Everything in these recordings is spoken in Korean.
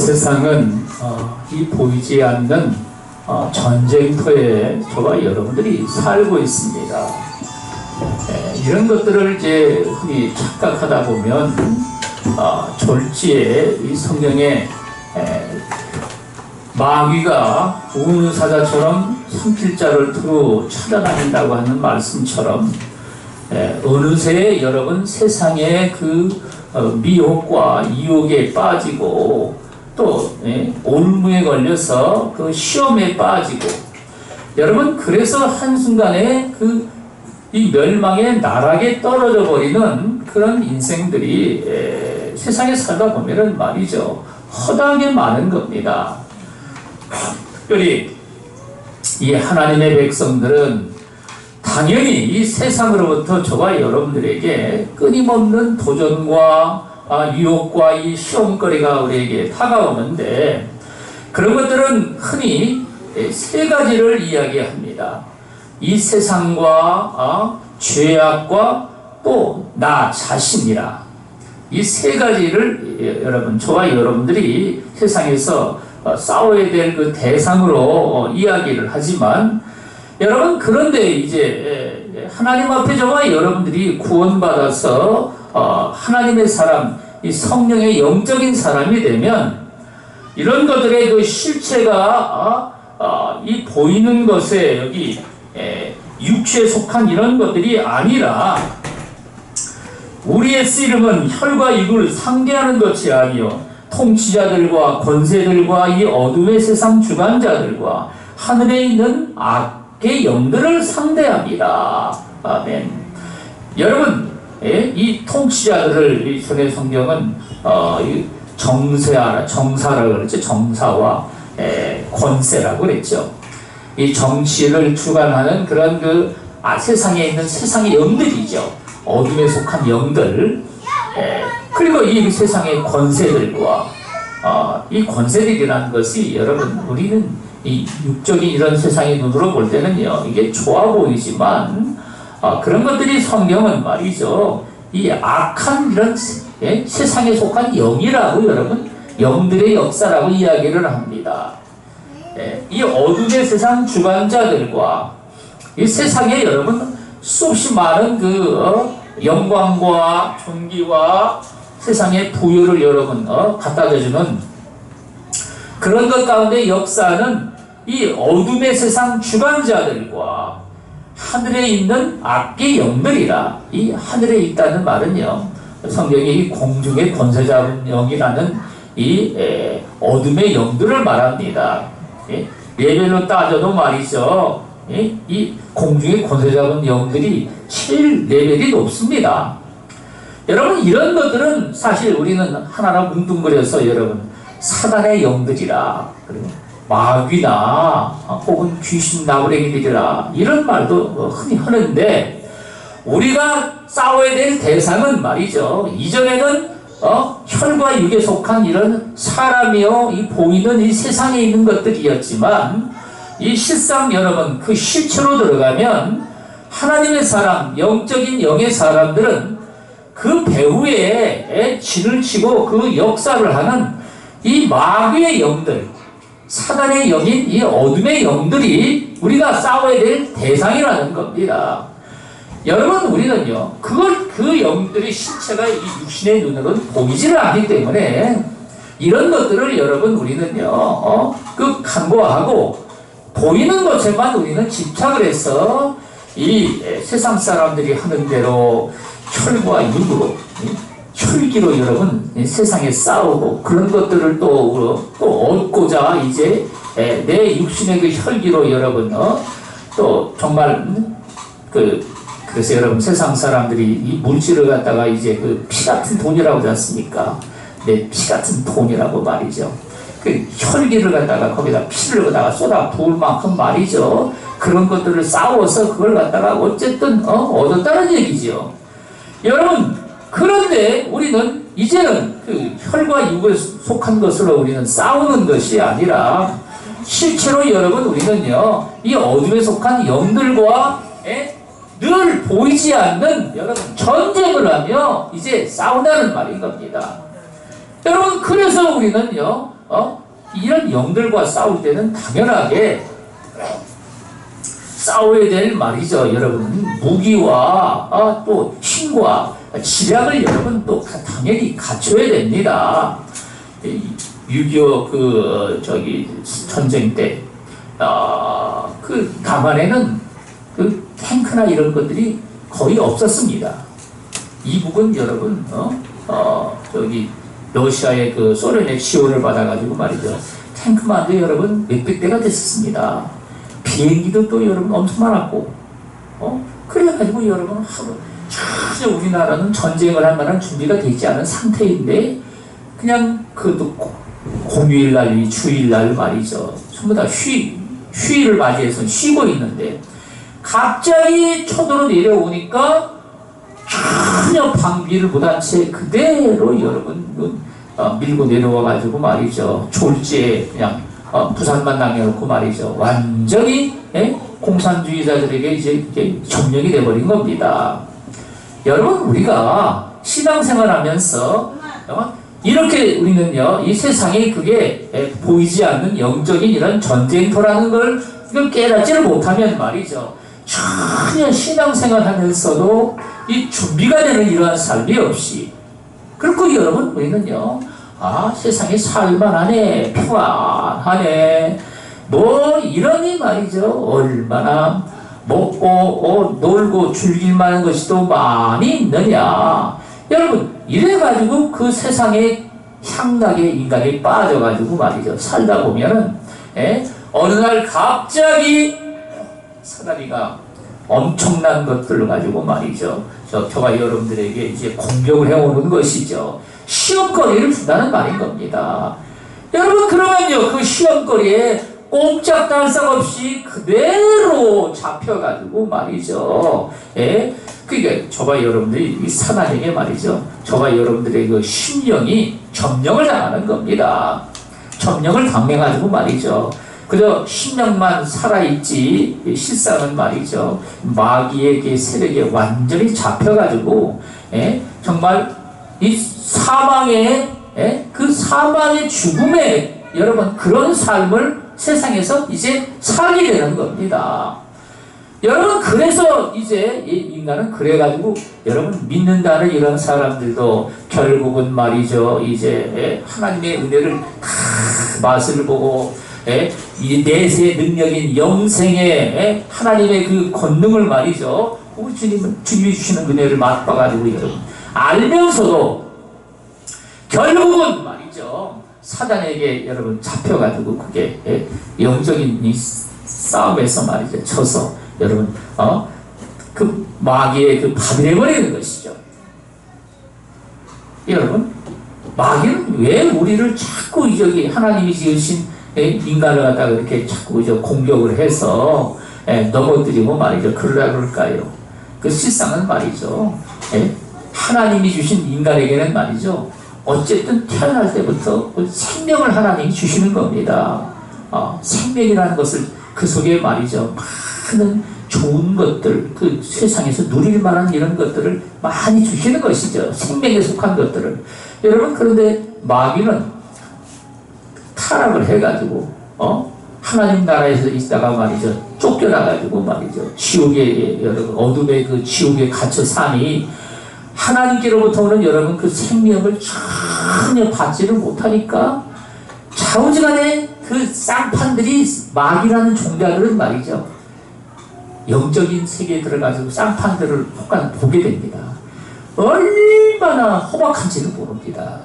세상은 이 보이지 않는 전쟁터에 저와 여러분들이 살고 있습니다. 이런 것들을 이제 흔히 착각하다 보면 졸지에 이 성경에 마귀가 우는 사자처럼 산길자를 두루 찾아다닌다고 하는 말씀처럼 어느새 여러분 세상의 그 미혹과 유혹에 빠지고 또 올무에 걸려서 그 시험에 빠지고 여러분 그래서 한순간에 이 멸망의 나락에 떨어져 버리는 그런 인생들이 세상에 살다 보면은 말이죠 허다하게 많은 겁니다. 특별히 이 하나님의 백성들은 당연히 이 세상으로부터 저와 여러분들에게 끊임없는 도전과 유혹과 이 시험거리가 우리에게 다가오는데 그런 것들은 흔히 세 가지를 이야기합니다. 이 세상과 죄악과 또 나 자신이라. 이 세 가지를 여러분 저와 여러분들이 세상에서 싸워야 될 그 대상으로 이야기를 하지만 여러분 그런데 이제 하나님 앞에 저와 여러분들이 구원받아서 하나님의 사람, 이 성령의 영적인 사람이 되면 이런 것들의 그 실체가 이 보이는 것에 여기 육체에 속한 이런 것들이 아니라 우리의 씨름은 혈과 육을 상대하는 것이 아니요 통치자들과 권세들과 이 어둠의 세상 주관자들과 하늘에 있는 악의 영들을 상대합니다. 아멘. 여러분 이 통치자들을 이 전의 성경은 정사라고 그랬죠. 정사와 권세라고 그랬죠. 이 정치를 주관하는 그런 세상에 있는 세상의 영들이죠. 어둠에 속한 영들. 그리고 이 세상의 권세들과 이 권세들이라는 것이 여러분 우리는 이 육적인 이런 세상의 눈으로 볼 때는요 이게 좋아 보이지만 그런 것들이 성경은 말이죠 이 악한 이런 세상에 속한 영이라고 여러분 영들의 역사라고 이야기를 합니다. 이 어둠의 세상 주관자들과 이 세상에 여러분 수없이 많은 영광과 존귀와 세상의 부여를 여러분 갖다대주는 그런 것 가운데 역사는 이 어둠의 세상 주관자들과 하늘에 있는 악의 영들이라. 이 하늘에 있다는 말은요 성경이 이 공중의 권세 잡은 영이라는 이 어둠의 영들을 말합니다. 레벨로 따져도 말이죠 이 공중의 권세 잡은 영들이 7레벨이 높습니다. 여러분 이런 것들은 사실 우리는 하나하나 뭉뚱그려서 여러분 사단의 영들이라 그리고 마귀나 혹은 귀신 나부랭이들이라 이런 말도 흔히 하는데 우리가 싸워야 될 대상은 말이죠 이전에는 혈과 육에 속한 이런 사람이요 이 보이는 이 세상에 있는 것들이었지만 이 실상 여러분 그 실체로 들어가면 하나님의 사람 영적인 영의 사람들은 그 배후에 진을 치고 그 역사를 하는 이 마귀의 영들 사단의 영인 이 어둠의 영들이 우리가 싸워야 될 대상이라는 겁니다. 여러분 우리는요 그 영들의 실체가 이 육신의 눈으로는 보이지를 않기 때문에 이런 것들을 여러분 우리는요 간과하고 보이는 것에만 우리는 집착을 해서 이 세상 사람들이 하는 대로 혈과 육으로 혈기로 여러분 세상에 싸우고 그런 것들을 또 얻고자 이제 내 육신의 그 혈기로 여러분 또 정말 그래서 여러분 세상 사람들이 이 물질을 갖다가 이제 그 피 같은 돈이라고 하지 않습니까? 내 피 같은 돈이라고 말이죠. 그 혈기를 갖다가 거기다 피를 갖다가 쏟아 부을 만큼 말이죠. 그런 것들을 싸워서 그걸 갖다가 어쨌든 얻었다는 얘기죠. 여러분 그런데 우리는 이제는 그 혈과 육에 속한 것으로 우리는 싸우는 것이 아니라 실제로 여러분 우리는요 이 어둠에 속한 영들과 늘 보이지 않는 여러분 전쟁을 하며 이제 싸운다는 말인 겁니다. 여러분 그래서 우리는요 이런 영들과 싸울 때는 당연하게 싸워야 될 말이죠. 여러분 무기와 또 힘과 지략을 여러분 또 당연히 갖춰야 됩니다. 6.25 전쟁 때 그 남한에는 그 탱크나 이런 것들이 거의 없었습니다. 이북은 여러분 러시아의 그 소련의 지원을 받아가지고 말이죠. 탱크만도 여러분 몇백 대가 됐었습니다. 비행기도 또 여러분 엄청 많았고, 그래가지고 여러분 전혀 우리나라는 전쟁을 할 만한 준비가 되지 않은 상태인데, 그냥 그것도 공휴일날, 주일날 말이죠. 전부 다 휴일을 맞이해서 쉬고 있는데, 갑자기 초도로 내려오니까 전혀 방비를 못한 채 그대로 여러분 밀고 내려와가지고 말이죠. 졸지에 그냥 부산만 남겨놓고 말이죠. 완전히 공산주의자들에게 이제 점령이 돼버린 겁니다. 여러분 우리가 신앙생활하면서 이렇게 우리는요 이 세상에 그게 보이지 않는 영적인 이런 전쟁터라는 걸 이걸 깨닫지를 못하면 말이죠. 전혀 신앙생활하면서도 이 준비가 되는 이러한 삶이 없이, 그리고 여러분 우리는요 세상에 살만하네, 평안하네, 뭐 이러니 말이죠. 얼마나 먹고 놀고 즐길 만한 것이 또 많이 있느냐. 여러분 이래가지고 그 세상에 향락의 인간이 빠져가지고 말이죠. 살다 보면은 어느 날 갑자기 사다리가 엄청난 것들을 가지고 말이죠. 저가 여러분들에게 이제 공격을 해오는 것이죠. 시험거리를 준다는 말인 겁니다. 여러분 그러면요 그 시험거리에 꼼짝달싹 없이 그대로 잡혀가지고 말이죠. 그러니까 저가 여러분들이 이 사단에게 말이죠. 저가 여러분들의 그 심령이 점령을 당하는 겁니다. 점령을 당해가지고 말이죠. 그저 심령만 살아있지 실상은 말이죠. 마귀의 세력에 완전히 잡혀가지고 정말 이 사망의 그 사망의 죽음의 여러분 그런 삶을 세상에서 이제 살게 되는 겁니다. 여러분 그래서 이제 이 인간은 그래가지고 여러분 믿는다는 이런 사람들도 결국은 말이죠. 이제 하나님의 은혜를 다 맛을 보고 이 내세 능력인 영생의 하나님의 그 권능을 말이죠. 우리 주님이 주시는 은혜를 맛봐가지고 여러분 알면서도 결국은 말이죠. 사단에게 여러분 잡혀가지고 그게 영적인 이 싸움에서 말이죠. 져서 여러분 그 마귀의 그 밥이 되버리는 것이죠. 여러분 마귀는 왜 우리를 자꾸 여기 하나님이 지으신 인간을 갖다가 이렇게 자꾸 공격을 해서 넘어뜨리고 말이죠. 그럴까요? 그 실상은 말이죠. 하나님이 주신 인간에게는 말이죠. 어쨌든 태어날 때부터 생명을 하나님이 주시는 겁니다. 생명이라는 것을 그 속에 말이죠. 많은 좋은 것들, 그 세상에서 누릴 만한 이런 것들을 많이 주시는 것이죠. 생명에 속한 것들을. 여러분 그런데 마귀는 타락을 해가지고 하나님 나라에서 있다가 말이죠. 쫓겨나가지고 말이죠. 지옥의 여러분 어둠의 그 지옥에 갇혀 사니 하나님께로부터 오는 여러분 그 생명을 전혀 받지를 못하니까 좌우지간에 그 쌍판들이 마귀라는 종자들은 말이죠. 영적인 세계에 들어가서 쌍판들을 보게 됩니다. 얼마나 험악한지는 모릅니다.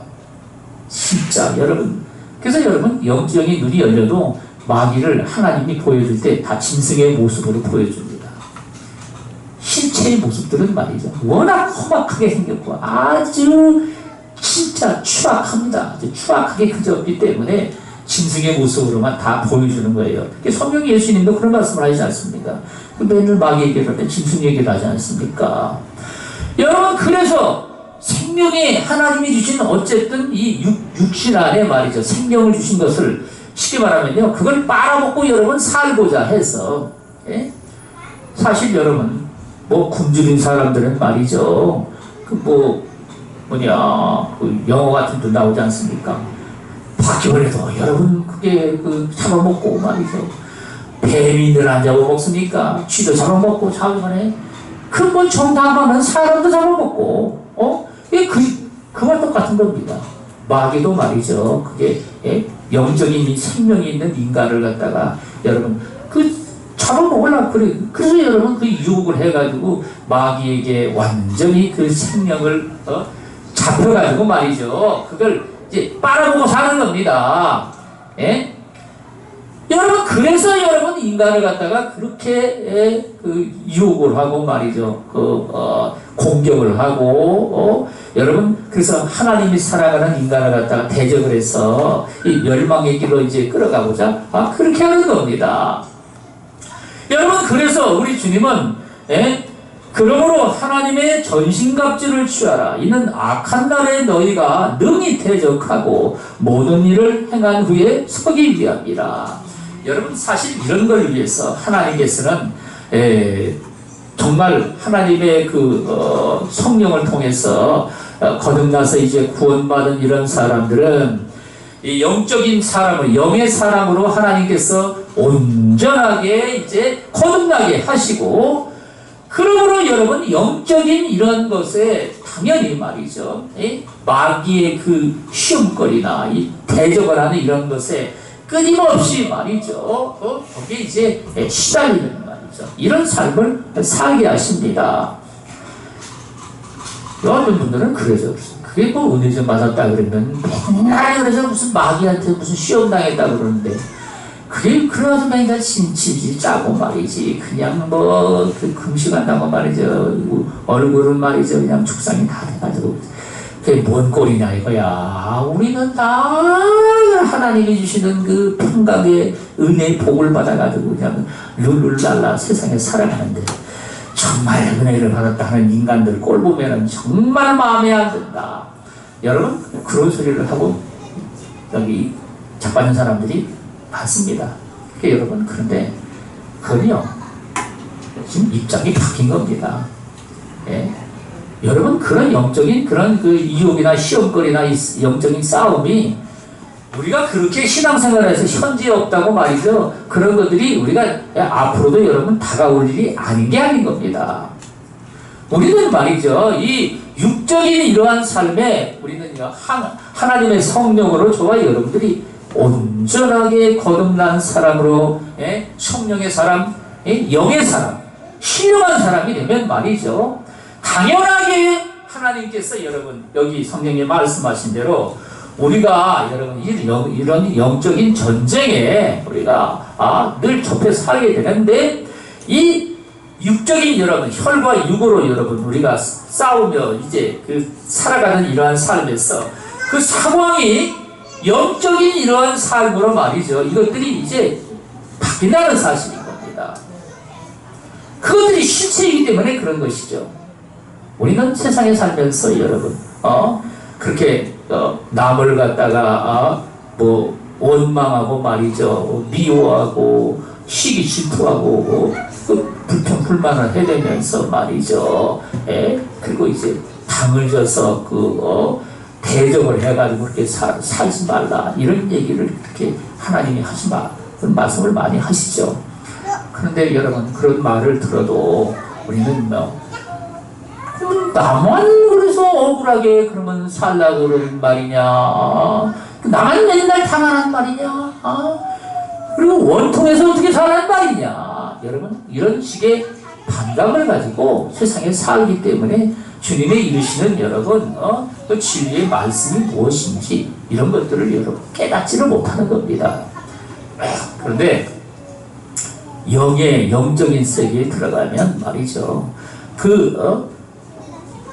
진짜 여러분. 그래서 여러분 영적인 눈이 열려도 마귀를 하나님이 보여줄 때 다 짐승의 모습으로 보여줍니다. 실체의 모습들은 말이죠. 워낙 험악하게 생겼고 아주 진짜 추악합니다. 아주 추악하게 그저었기 때문에 짐승의 모습으로만 다 보여주는 거예요. 성경 예수님도 그런 말씀을 하지 않습니까? 맨날 마귀 얘기를 할 때 짐승 얘기를 하지 않습니까? 여러분 그래서 생명이 하나님이 주신 어쨌든 이 육신 안에 말이죠. 생명을 주신 것을 쉽게 말하면요. 그걸 빨아먹고 여러분 살고자 해서 사실 여러분 뭐 굶주린 사람들은 말이죠. 그 영어 같은 데 나오지 않습니까? 바퀴벌레도 여러분 그게 잡아먹고 말이죠. 뱀이들 안 잡아먹습니까? 쥐도 잡아먹고 자기만에 근본 정당하면 사람도 잡아먹고 이게 그와 똑같은 겁니다. 마귀도 말이죠. 그게 영적인 생명이 있는 인간을 갖다가 여러분 잡아먹으려고 그래. 그래서 여러분 유혹을 해가지고 마귀에게 완전히 생명을 잡혀가지고 말이죠. 그걸 이제 빨아먹고 사는 겁니다. 예? 여러분 그래서 여러분 인간을 갖다가 그렇게 유혹을 하고 말이죠. 공격을 하고 여러분 그래서 하나님이 사랑하는 인간을 갖다가 대적을 해서 이 멸망의 길로 이제 끌어가고자 그렇게 하는 겁니다. 여러분 그래서 우리 주님은 그러므로 하나님의 전신갑주를 취하라. 이는 악한 날에 너희가 능히 대적하고 모든 일을 행한 후에 서기 위함이라. 여러분 사실 이런 걸 위해서 하나님께서는 정말 하나님의 성령을 통해서 거듭나서 이제 구원받은 이런 사람들은 이 영적인 사람을 영의 사람으로 하나님께서 온전하게 이제 거듭나게 하시고, 그러므로 여러분 영적인 이런 것에 당연히 말이죠, 마귀의 시험거리나 이 대적을 하는 이런 것에 끊임없이 말이죠 거기에 이제 시달리는 말이죠 이런 삶을 살게 하십니다. 어떤 분들은 그러죠. 그게 은혜 좀 받았다 그러면 맨날 그래서 무슨 마귀한테 무슨 시험 당했다 그러는데, 그게 그래가지고 맨날 진치지 짜고 말이지, 그냥 금식한다고 말이죠, 얼굴은 말이죠 그냥 죽상이 다 돼가지고 그게 뭔 꼴이냐 이거야. 우리는 다 하나님이 주시는 평강의 은혜의 복을 받아가지고 그냥 룰룰랄라 세상에 살아가는데, 정말 은혜를 받았다 하는 인간들 꼴 보면은 정말 마음에 안 든다. 여러분 그런 소리를 하고 여기 자빠진 사람들이 많습니다. 여러분 그런데 그건요 지금 입장이 바뀐 겁니다. 여러분 그런 영적인 그런 유혹이나 시험거리나 영적인 싸움이 우리가 그렇게 신앙생활에서 현재 없다고 말이죠. 그런 것들이 우리가 앞으로도 여러분 다가올 일이 아닌 게 아닌 겁니다. 우리는 말이죠, 이 육적인 이러한 삶에 우리는 하나님의 성령으로 저와 여러분들이 온전하게 거듭난 사람으로 성령의 사람, 영의 사람, 신령한 사람이 되면 말이죠, 당연하게 하나님께서 여러분 여기 성령이 말씀하신 대로 우리가 여러분 이런 영적인 전쟁에 우리가 늘 접해 살게 되는데, 이 육적인 여러분 혈과 육으로 여러분 우리가 싸우며 이제 살아가는 이러한 삶에서 그 상황이 영적인 이러한 삶으로 말이죠, 이것들이 이제 바뀐다는 사실인 겁니다. 그것들이 실체이기 때문에 그런 것이죠. 우리는 세상에 살면서 여러분 그렇게 남을 갖다가 원망하고 말이죠, 미워하고 시기 질투하고 불평 불만을 해대면서 말이죠, 그리고 이제 당을 져서 대적을 해가지고 그렇게 살지 말라 이런 얘기를 그렇게 하나님이 그런 말씀을 많이 하시죠. 그런데 여러분 그런 말을 들어도 우리는 나만 그래서 억울하게 그러면 살라 그러는 말이냐, 나만 맨날 당하는 말이냐, 그리고 원통에서 어떻게 살라는 말이냐. 여러분 이런 식의 반감을 가지고 세상에 살기 때문에 주님의 이르시는 여러분 그 진리의 말씀이 무엇인지 이런 것들을 여러분 깨닫지를 못하는 겁니다. 그런데 영적인 세계에 들어가면 말이죠,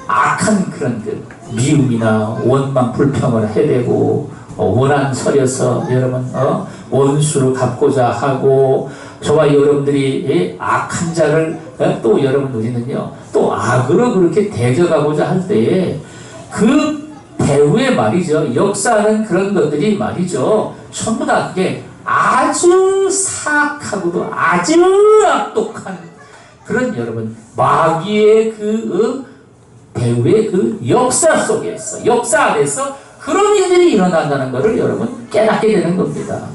악한 그런 미움이나 원망 불평을 해대고 원한 서려서 여러분 원수를 갚고자 하고, 저와 여러분들이 악한 자를 또 여러분 우리는요 또 악으로 그렇게 대적하고자 할 때에 그 배후에 말이죠 역사하는 그런 것들이 말이죠 전부 다 그게 아주 사악하고도 아주 악독한 그런 여러분 마귀의 배후의 역사 속에서, 역사 안에서 그런 일들이 일어난다는 것을 여러분 깨닫게 되는 겁니다.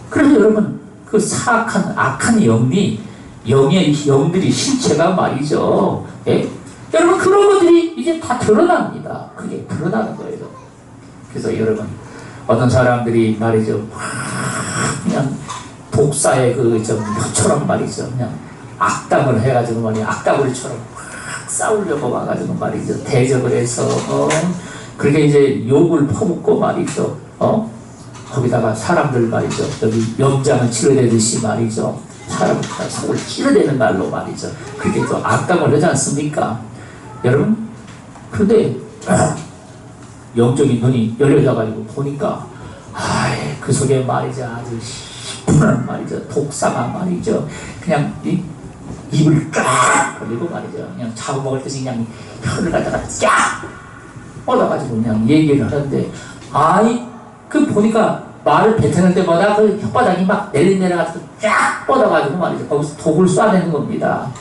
그래서 여러분 그 사악한 악한 영들이 실체가 말이죠. 예? 여러분 그런 것들이 이제 다 드러납니다. 그게 드러나는 거예요. 그래서 여러분 어떤 사람들이 말이죠, 그냥 독사의 혀처럼 말이죠, 그냥 악담을 해가지고 말이야, 악담을처럼 싸우려고 와가지고 말이죠, 대적을 해서 그렇게 이제 욕을 퍼붓고 말이죠, 거기다가 사람들 말이죠, 여기 염장을 치러대듯이 말이죠, 사람을 속을 찌르대는 말로 말이죠, 그렇게 또 악담을 하지 않습니까? 여러분, 그런데 영적인 눈이 열려져가지고 보니까 그 속에 말이죠, 아주 시원한 말이죠, 독사가 말이죠, 그냥 입을 쫙 벌리고 말이죠, 그냥 잡아먹을 듯이 그냥 혀를 갖다가 쫙 뻗어가지고 그냥 얘기를 하는데, 그 보니까 말을 뱉는 때마다 그 혓바닥이 막 내려가지고 쫙 뻗어가지고 말이죠, 거기서 독을 쏴내는 겁니다.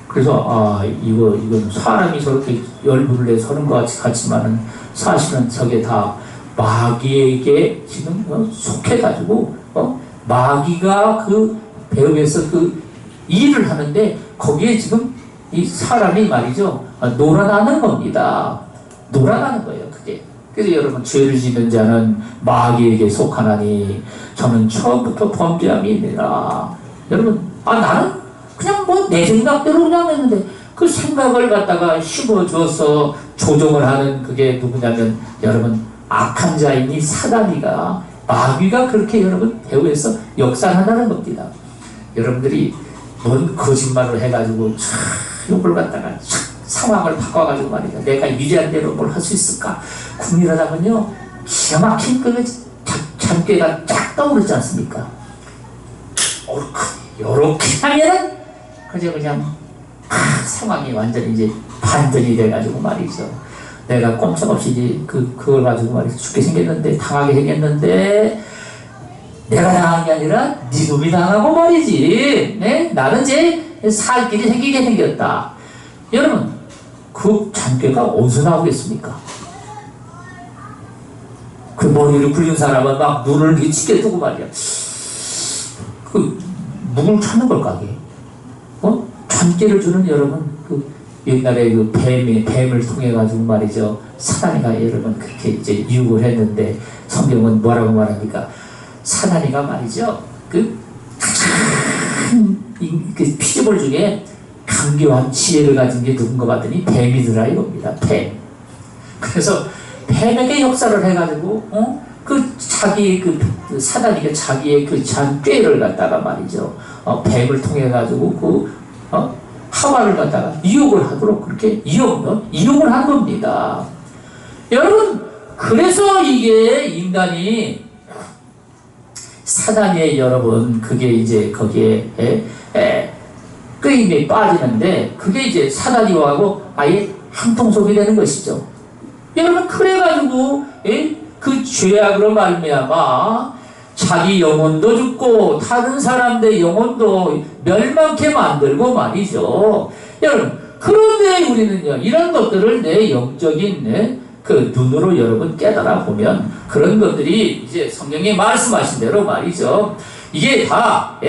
그래서 이건 사람이 저렇게 열불을 내 서는 것 같지만은 사실은 저게 다 마귀에게 지금 속해가지고 마귀가 그 배후에서 그 일을 하는데 거기에 지금 이 사람이 말이죠, 놀아나는 겁니다. 놀아나는 거예요, 그게. 그래서 여러분, 죄를 짓는 자는 마귀에게 속하나니 저는 처음부터 범죄함이니라. 여러분, 나는 그냥 내 생각대로 그냥 했는데 그 생각을 갖다가 심어줘서 조종을 하는 그게 누구냐면 여러분, 악한 자이니 사단이가, 마귀가 그렇게 여러분 배후에서 역사한다는 겁니다. 여러분들이 뭔 거짓말을 해가지고 욕을 갖다가 상황을 바꿔가지고 말이죠, 내가 유리한 대로 뭘 할 수 있을까 궁리하다면요, 기가 막힌 그 잔꾀가 쫙 떠오르지 않습니까? 요렇게 하면은 그냥 상황이 완전히 이제 반전이 돼가지고 말이죠, 내가 꼼짝없이 이제 그걸 가지고 말이죠, 죽게 생겼는데, 당하게 생겼는데, 내가 당한 게 아니라 네 놈이 당하고 말이지. 네? 나는 이제 살 길이 생기게 생겼다. 여러분, 그 잔꾀가 어디서 나오겠습니까? 그 머리를 굴린 사람은 막 눈을 이렇게 찢게 뜨고 말이야. 누굴 찾는 걸까, 그게? 잔꾀를 주는 여러분, 옛날에 뱀을 통해가지고 말이죠, 사단이가 여러분 그렇게 이제 유혹을 했는데, 성경은 뭐라고 말합니까? 사단이가 말이죠, 피조물 중에 강교한 지혜를 가진 게 누군가 봤더니 뱀이더라 이겁니다. 뱀. 그래서 뱀에게 역사를 해가지고 사단이가 자기의 그 잔꾀를 갖다가 말이죠, 뱀을 통해 가지고 하와를 갖다가 유혹을 하도록 그렇게 이용을 한 겁니다. 여러분, 그래서 이게 인간이 사단에 여러분 그게 이제 거기에 끄임에 빠지는데, 그게 이제 사단이 와고 아예 한통속이 되는 것이죠. 여러분, 그래가지고 그 죄악으로 말미암아 자기 영혼도 죽고 다른 사람들의 영혼도 멸망케 만들고 말이죠. 여러분, 그런데 우리는요, 이런 것들을 내 영적인 그 눈으로 여러분 깨달아 보면 그런 것들이 이제 성경이 말씀하신 대로 말이죠, 이게 다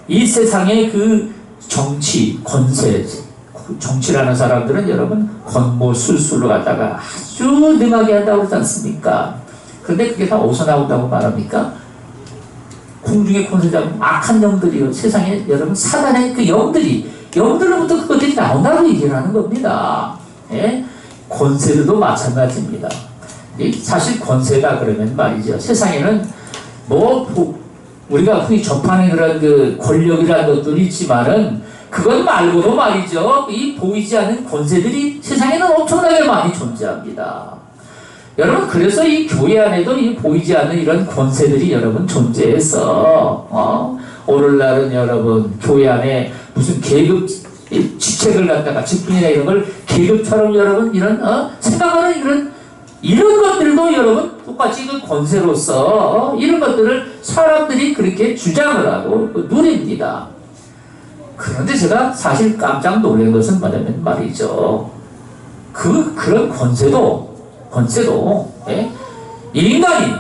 이 세상의 그 정치, 권세, 정치라는 사람들은 여러분 권모술수로 갖다가 아주 능하게 한다고 그러지 않습니까? 그런데 그게 다 어디서 나온다고 말합니까? 궁중의 권세자, 악한 영들이요, 세상에 여러분 사단의 그 영들로부터 그것들이 나온다고 얘기를 하는 겁니다. 권세들도 마찬가지입니다. 사실 권세가 그러면 말이죠, 세상에는 우리가 흔히 접하는 그런 그 권력이라는 것들이 있지만은 그것 말고도 말이죠, 이 보이지 않는 권세들이 세상에는 엄청나게 많이 존재합니다. 여러분, 그래서 이 교회 안에도 이 보이지 않는 이런 권세들이 여러분 존재해서 오늘날은 여러분 교회 안에 무슨 계급 직책을 갖다가 직분이나 이런 걸 계급처럼 여러분 이런 생각하는 이런 것들도 여러분 똑같이 그 권세로서 이런 것들을 사람들이 그렇게 주장을 하고 누립니다. 그런데 제가 사실 깜짝 놀란 것은 뭐냐면 말이죠, 그런 권세도, 예? 인간이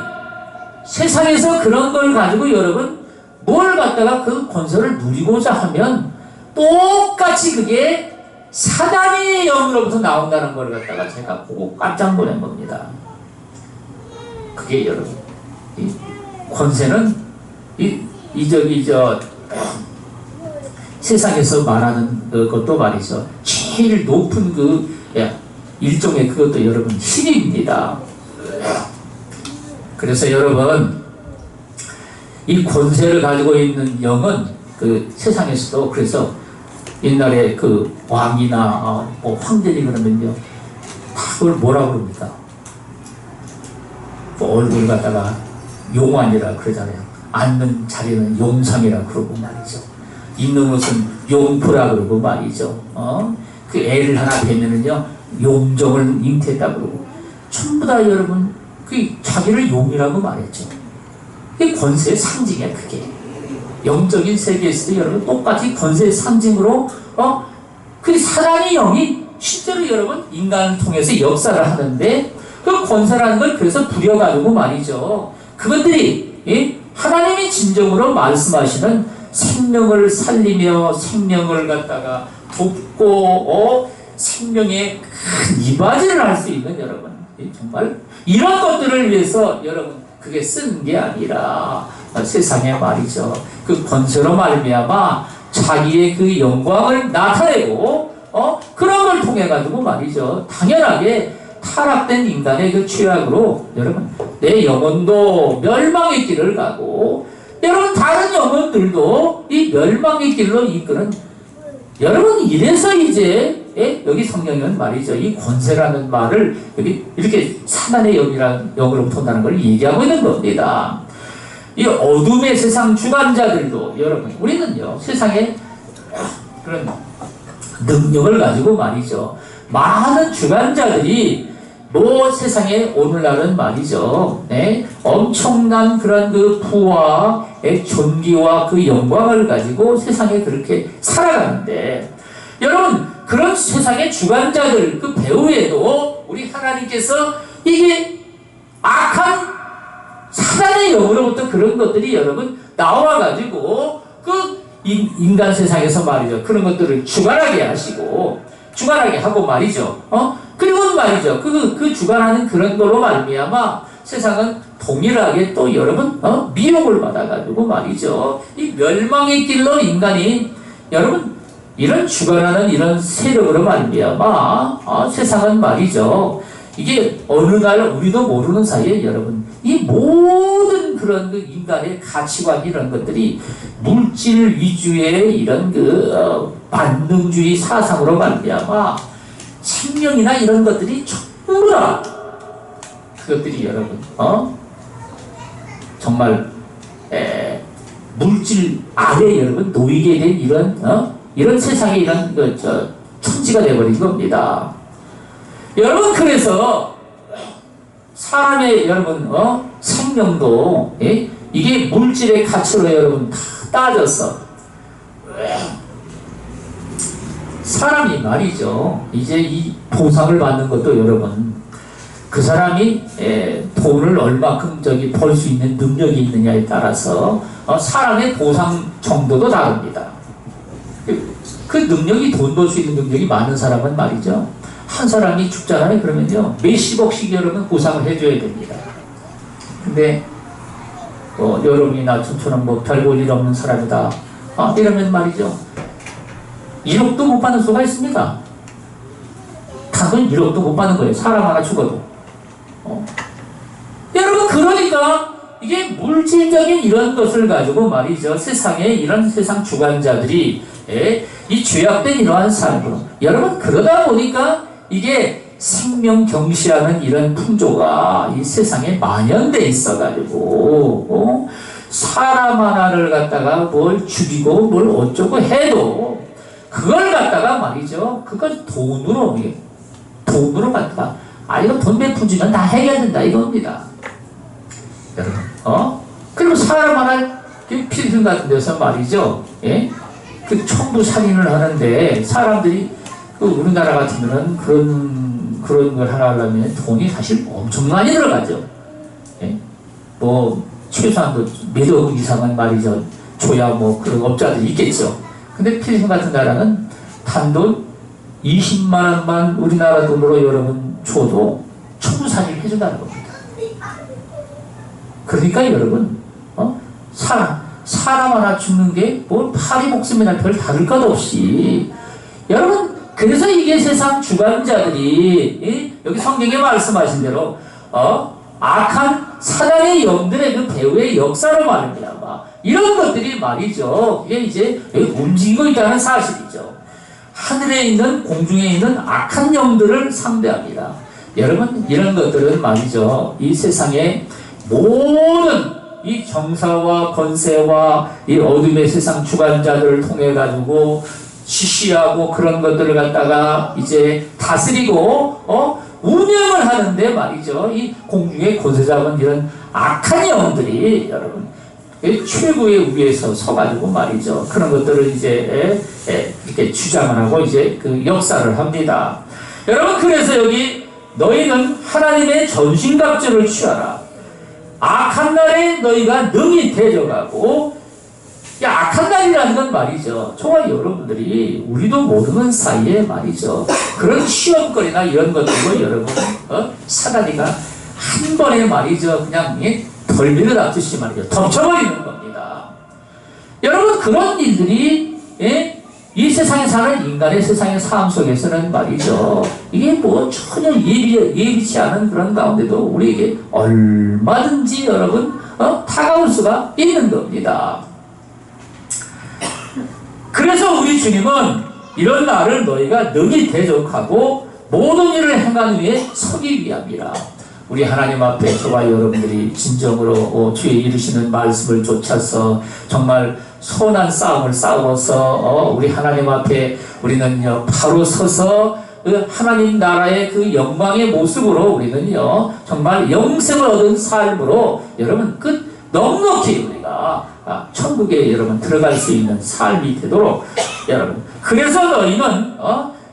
세상에서 그런 걸 가지고 여러분, 뭘 갖다가 그 권세를 누리고자 하면 똑같이 그게 사단의 영으로부터 나온다는 걸 갖다가 제가 보고 깜짝 놀란 겁니다. 그게 여러분, 이 권세는 세상에서 말하는 것도 말이죠. 제일 높은 일종의 그것도 여러분 힘입니다. 그래서 여러분, 이 권세를 가지고 있는 영은 그 세상에서도, 그래서 옛날에 그 왕이나 뭐 황제니 그러면요, 다 그걸 뭐라고 그럽니까? 뭐 얼굴 갖다가 용환이라 그러잖아요. 앉는 자리는 용상이라 그러고 말이죠. 입는 옷은 용포라 그러고 말이죠. 그 애를 하나 뵈면은요, 용정을 잉태했다 그러고, 전부 다 여러분 그 자기를 용이라고 말했죠. 그게 권세의 상징이야. 그게 영적인 세계에서도 여러분 똑같이 권세의 상징으로 그 사단의 영이 실제로 여러분 인간을 통해서 역사를 하는데, 그 권세라는 걸 그래서 부려가지고 말이죠. 그것들이 하나님이 진정으로 말씀하시는 생명을 살리며 생명을 갖다가 돕고 생명의 큰 이바지를 할 수 있는 여러분, 정말 이런 것들을 위해서 여러분 그게 쓴 게 아니라 세상에 말이죠. 그 권세로 말미암아 자기의 그 영광을 나타내고 그런 걸 통해 가지고 말이죠. 당연하게 타락된 인간의 그 죄악으로 여러분 내 영혼도 멸망의 길을 가고, 여러분 다른 영혼들도 이 멸망의 길로 이끄는, 여러분 이래서 이제 여기 성경은 말이죠, 이 권세라는 말을 여기 이렇게 사단의 영으로부터 온다는 걸 얘기하고 있는 겁니다. 이 어둠의 세상 주관자들도 여러분, 우리는요 세상에 그런 능력을 가지고 말이죠, 많은 주관자들이 뭐 세상에 오늘날은 말이죠, 엄청난 그런 그 부와 존귀와 그 영광을 가지고 세상에 그렇게 살아가는데, 여러분 그런 세상의 주관자들 그 배후에도 우리 하나님께서 이게 악한 사단의 영으로부터 그런 것들이 여러분 나와가지고 그 인간 세상에서 말이죠, 그런 것들을 주관하게 하시고 주관하게 하고 말이죠. 그리고 말이죠, 그 주관하는 그런 걸로 말미암아 세상은 동일하게 또 여러분 미혹을 받아가지고 말이죠, 이 멸망의 길로 인간이 여러분 이런 주관하는 이런 세력으로 말미암아 세상은 말이죠, 이게 어느 날 우리도 모르는 사이에 여러분 이 모든 그런 그 인간의 가치관 이런 것들이 물질 위주의 이런 그 반능주의 사상으로 말미암아 생명이나 이런 것들이 전부 다 그것들이 여러분 정말 물질 아래 여러분 놓이게 된 이런 세상에 이런 천지가 되어버린 겁니다. 여러분 그래서 사람의 여러분 생명도 이게 물질의 가치로 여러분 다 따져서 사람이 말이죠, 이제 이 보상을 받는 것도 여러분 그 사람이 돈을 얼마큼 벌 수 있는 능력이 있느냐에 따라서 사람의 보상 정도도 다릅니다. 그 능력이 돈 벌 수 있는 능력이 많은 사람은 말이죠, 한 사람이 죽잖아요. 그러면요 몇십억씩 여러분 보상을 해줘야 됩니다. 근데 여러분이나 저처럼 뭐 별 볼 일 없는 사람이다 이러면 말이죠 1억도 못 받는 수가 있습니다. 단돈 1억도 못 받는 거예요. 사람 하나 죽어도. 여러분 그러니까 이게 물질적인 이런 것을 가지고 말이죠, 세상에 이런 세상 주관자들이 이 죄악된 이러한 삶으로 여러분 그러다 보니까 이게 생명 경시하는 이런 풍조가 이 세상에 만연돼 있어가지고 사람 하나를 갖다가 뭘 죽이고 뭘 어쩌고 해도 그걸 갖다가 말이죠, 그걸 돈으로 갖다가 이거 돈 몇 푼 주면 다 해결된다 이겁니다. 여러분 그리고 사람 하나 필승 같은 데서 말이죠, 그 청부 살인을 하는데 사람들이 그 우리나라 같으면은 그런 그런 걸 하나 하려면 돈이 사실 엄청 많이 들어가죠. 예? 뭐 최소한도 몇억 이상은 말이죠. 줘야 뭐 그런 업자들이 있겠죠. 근데 필리핀 같은 나라는 단돈 20만 원만 우리나라 돈으로 여러분 줘도 청사를 해준다는 겁니다. 그러니까 여러분 사람 하나 죽는 게 뭐 파리 목숨이나 별 다를 것 없이 여러분 그래서 이게 세상 주관자들이 여기 성경에 말씀하신 대로 악한 사단의 영들의 그 배후의 역사로 말입니다. 이런 것들이 말이죠. 그게 이제 여기 움직이고 있다는 사실이죠. 하늘에 있는 공중에 있는 악한 영들을 상대합니다. 여러분 이런 것들은 말이죠. 이 세상의 모든 이 정사와 권세와 이 어둠의 세상 주관자들을 통해 가지고 지시하고 그런 것들을 갖다가 이제 다스리고 운영을 하는데 말이죠. 이 공중의 권세자분 이런 악한 영들이 여러분 최고의 위에서 서가지고 말이죠. 그런 것들을 이제 이렇게 주장을 하고 이제 그 역사를 합니다. 여러분 그래서 여기 너희는 하나님의 전신갑주를 취하라. 악한 날에 너희가 능히 대적하고 악한 날이라는 건 말이죠. 저와 여러분들이 우리도 모르는 사이에 말이죠. 그런 시험거리나 이런 것들로 여러분 사단이가 한 번에 말이죠. 그냥 덜미를 놔두시 말이죠. 덮쳐버리는 겁니다. 여러분 그런 일들이 이 세상에 사는 인간의 세상의 삶 속에서는 말이죠. 이게 뭐 전혀 예비치 않은 그런 가운데도 우리에게 얼마든지 여러분 다가올 수가 있는 겁니다. 그래서 우리 주님은 이런 날을 너희가 능히 대적하고 모든 일을 행한 후에 서기 위함이라. 우리 하나님 앞에 저와 여러분들이 진정으로 주의 이루시는 말씀을 쫓아서 정말 선한 싸움을 싸워서 우리 하나님 앞에 우리는요 바로 서서 그 하나님 나라의 그 영광의 모습으로 우리는요 정말 영생을 얻은 삶으로 여러분 넉넉히 우리가 천국에 여러분 들어갈 수 있는 삶이 되도록 여러분 그래서 너희는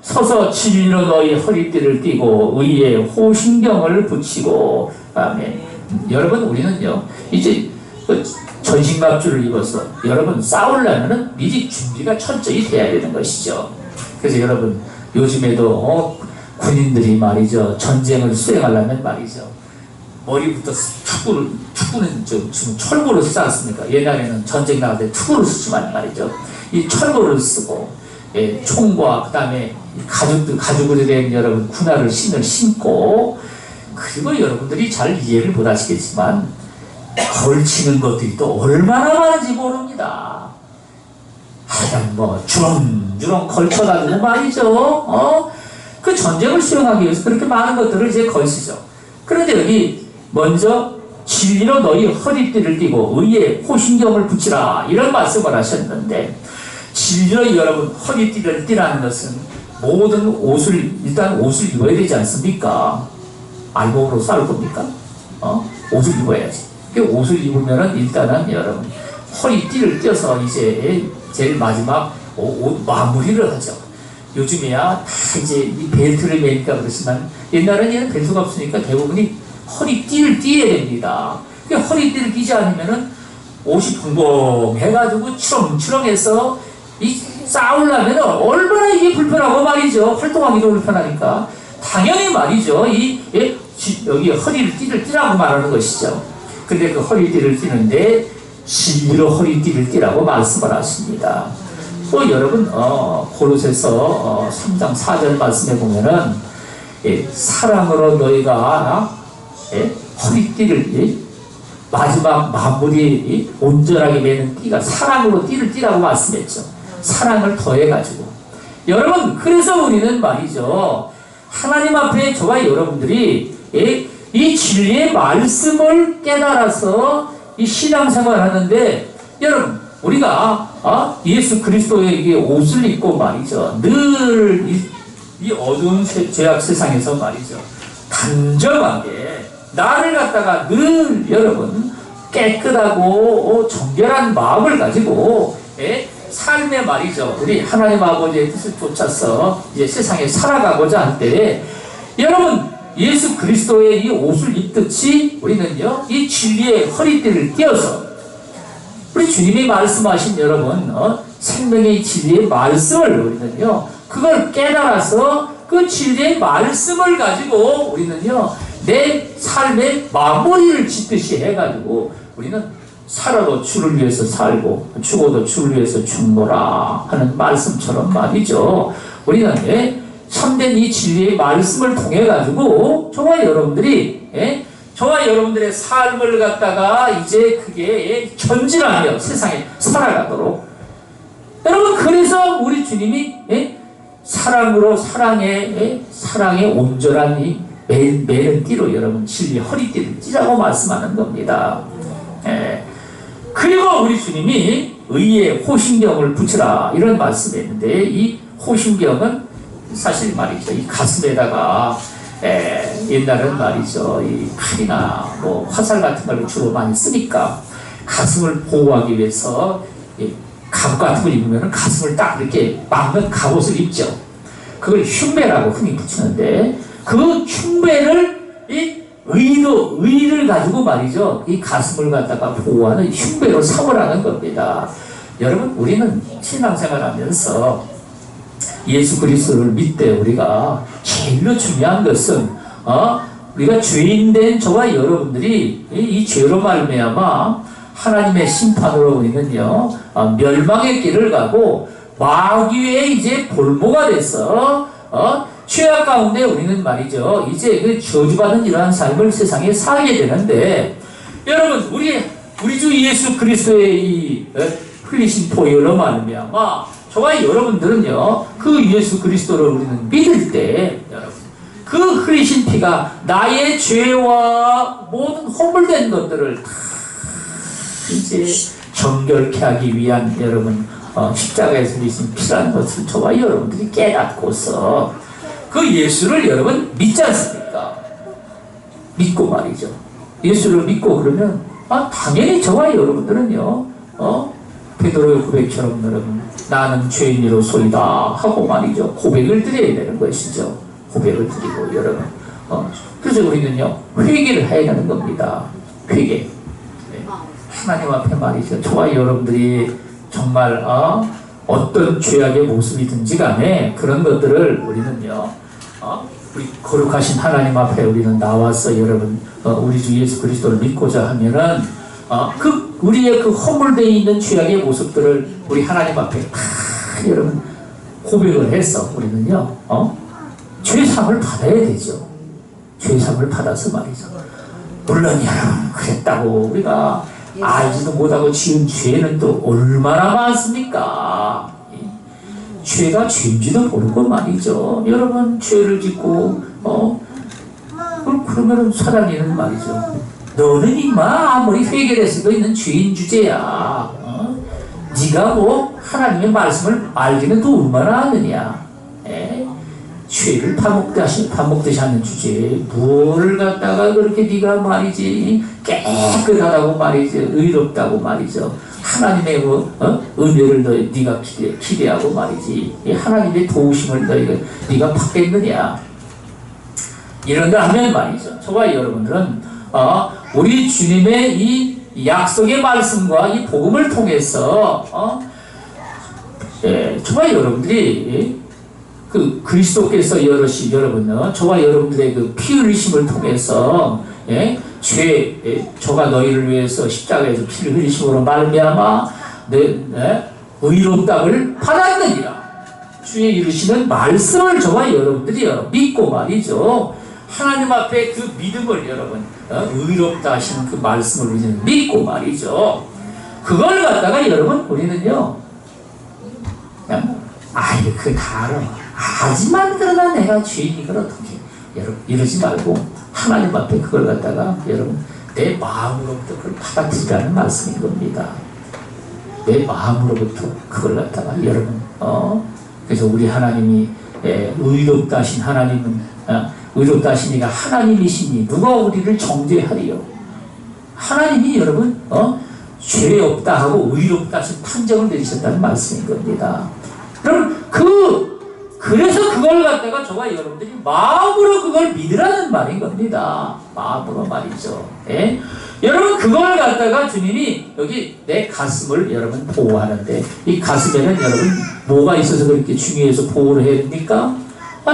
서서 진리로 너희 허리띠를 띠고 의에 호신경을 붙이고 아멘. 여러분 우리는요 이제 전신갑주를 입어서 여러분 싸우려면은 미리 준비가 철저히 돼야 되는 것이죠. 그래서 여러분 요즘에도 군인들이 말이죠 전쟁을 수행하려면 말이죠 머리부터 투구는 지금 철구를 쓰지 않습니까? 옛날에는 전쟁 나갈 때 투구를 쓰지만 말이죠 이 철구를 쓰고 총과 그 다음에 가죽으로 된 여러분 군화를 신고 그리고 여러분들이 잘 이해를 못 하시겠지만 걸치는 것들이 또 얼마나 많은지 모릅니다. 하여간 뭐 주렁주렁 걸쳐가지고 말이죠. 그 전쟁을 수행하기 위해서 그렇게 많은 것들을 이제 걸치죠. 그런데 여기 먼저 진리로 너희 허리띠를 띠고 의에 호신경을 붙이라 이런 말씀을 하셨는데 진리로 여러분 허리띠를 띠라는 것은 모든 옷을 일단 옷을 입어야 되지 않습니까? 알몸으로 싸울 겁니까? 옷을 입어야지. 그 옷을 입으면은 일단은 여러분 허리띠를 띄어서 이제 제일 마지막 옷 마무리를 하죠. 요즘에야 다 이제 이 벨트를 매니까 그렇지만 옛날에는 벨트가 없으니까 대부분이 허리띠를 띄어야 됩니다. 그 허리띠를 띄지 않으면은 옷이 벙벙해가지고 추렁추렁해서 이 싸우려면 얼마나 이게 불편하고 말이죠. 활동하기도 불편하니까 당연히 말이죠. 여기 허리를 띠라고 말하는 것이죠. 근데 그 허리띠를 띠는데 진리로 허리띠를 띠라고 말씀을 하십니다. 또 여러분 고로새서 3장 4절 말씀에 보면은 사랑으로 너희가 허리띠를 마지막 마무리 온전하게 매는 띠가 사랑으로 띠를 띠라고 말씀했죠. 사랑을 더해가지고 여러분 그래서 우리는 말이죠 하나님 앞에 저와 여러분들이 이 진리의 말씀을 깨달아서 이 신앙생활을 하는데 여러분 우리가 예수 그리스도의 옷을 입고 말이죠 늘 이 어두운 죄악 세상에서 말이죠 단정하게 나를 갖다가 늘 여러분 깨끗하고 정결한 마음을 가지고 삶에 말이죠 우리 하나님 아버지의 뜻을 쫓아서 이제 세상에 살아가고자 할 때 여러분, 예수 그리스도의 이 옷을 입듯이 우리는요, 이 진리의 허리띠를 띄어서 우리 주님이 말씀하신 여러분, 생명의 진리의 말씀을 우리는요, 그걸 깨달아서 그 진리의 말씀을 가지고 우리는요, 내 삶의 마무리를 짓듯이 해가지고 우리는 살아도 주를 위해서 살고 죽어도 주를 위해서 죽노라 하는 말씀처럼 말이죠. 우리는 참된 이 진리의 말씀을 통해 가지고 저와 여러분들이 저와 여러분들의 삶을 갖다가 이제 그게 전진하며 세상에 살아가도록, 여러분, 그래서 우리 주님이 사랑으로 사랑의 온전한 이 매는 띠로 여러분 진리 허리띠를 찌라고 말씀하는 겁니다. 그리고 우리 주님이 의의 호신경을 붙이라 이런 말씀했는데, 이 호신경은 사실 말이죠, 이 가슴에다가 옛날은 말이죠, 이 칼이나 뭐 화살 같은 걸 주로 많이 쓰니까 가슴을 보호하기 위해서 갑옷 같은 걸 입으면 가슴을 딱 이렇게 막는 갑옷을 입죠. 그걸 흉배라고 흔히 붙이는데, 그 흉배를 의를 가지고 말이죠, 이 가슴을 갖다가 보호하는 흉배로 삼으라는 겁니다. 여러분, 우리는 신앙생활 하면서 예수 그리스도를 믿되 우리가 제일로 중요한 것은 우리가 죄인된 저와 여러분들이 이 죄로 말미암아 하나님의 심판으로 우리는요 멸망의 길을 가고 마귀의 이제 볼모가 돼서 죄악 가운데 우리는 말이죠 이제 그 저주받은 이러한 삶을 세상에 살게 되는데, 여러분, 우리 주 예수 그리스도의 이 흘리신 보혈로 말미암아 저와 여러분들은요 그 예수 그리스도를 우리는 믿을 때, 여러분, 그 흘리신 피가 나의 죄와 모든 허물된 것들을 다 이제 정결케 하기 위한 여러분 십자가에서 흘리신 피라는 것을 저와 여러분들이 깨닫고서 그 예수를 여러분 믿지 않습니까? 믿고 말이죠. 예수를 믿고 그러면 당연히 저와 여러분들은요 베드로의 고백처럼 여러분 나는 죄인이로소이다 하고 말이죠 고백을 드려야 되는 것이죠. 고백을 드리고 여러분 그래서 우리는요 회개를 해야 하는 겁니다. 회개. 하나님 앞에 말이죠 저와 여러분들이 정말 어떤 죄악의 모습이든지 간에 그런 것들을 우리는요 우리 거룩하신 하나님 앞에 우리는 나와서 여러분 우리 주 예수 그리스도를 믿고자 하면은 그 우리의 그 허물되어 있는 죄악의 모습들을 우리 하나님 앞에 다 여러분 고백을 해서 우리는요 죄상을 받아야 되죠. 죄상을 받아서 말이죠. 물론 여러분 그랬다고 우리가 알지도 못하고 지은 죄는 또 얼마나 많습니까? 죄가 죄인지도 모르고 말이죠. 여러분 죄를 짓고 그러면 사단이는 말이죠. 너는 이마 아무리 회개를 했어도 있는 죄인 주제야. 네가 뭐 하나님의 말씀을 알기는 또 얼마나 아느냐. 죄를 파먹듯이 하는 주제에 뭘 갖다가 그렇게 네가 말이지 깨끗하다고 말이지 의롭다고 말이죠. 하나님의 은혜를 네가 기대하고 말이지 하나님의 도우심을 네가 받겠느냐. 이런가 하면 말이죠. 저와 여러분들은 우리 주님의 이 약속의 말씀과 이 복음을 통해서 저와 여러분들이 그 그리스도께서 여러분 저와 여러분들의 그 피 흘리심을 통해서 저가 너희를 위해서 십자가에서 피를 흘리심으로 말미암아 의롭다를 받았느니라. 주의 이루시는 말씀을 저와 여러분들이 믿고 말이죠. 하나님 앞에 그 믿음을 여러분 의롭다 하시는 그 말씀을 우리는 믿고 말이죠. 그걸 갖다가 여러분 우리는요 그냥 그거 다 알아. 하지만 그러나 내가 죄인이걸 어떻게 여러분 이러지 말고 하나님 앞에 그걸 갖다가 여러분 내 마음으로부터 그걸 받아들이라는 말씀인 겁니다. 내 마음으로부터 그걸 갖다가 여러분 그래서 우리 하나님이 의롭다 하신 하나님은 의롭다 하신 이가 하나님이시니 누가 우리를 정죄하리요. 하나님이 여러분 죄 없다 하고 의롭다 하신 판정을 내리셨다는 말씀인 겁니다. 그럼 그 그래서 그걸 갖다가 저와 여러분들이 마음으로 그걸 믿으라는 말인 겁니다. 마음으로 말이죠. 예? 여러분 그걸 갖다가 주님이 여기 내 가슴을 여러분 보호하는데 이 가슴에는 여러분 뭐가 있어서 그렇게 중요해서 보호를 해야 됩니까?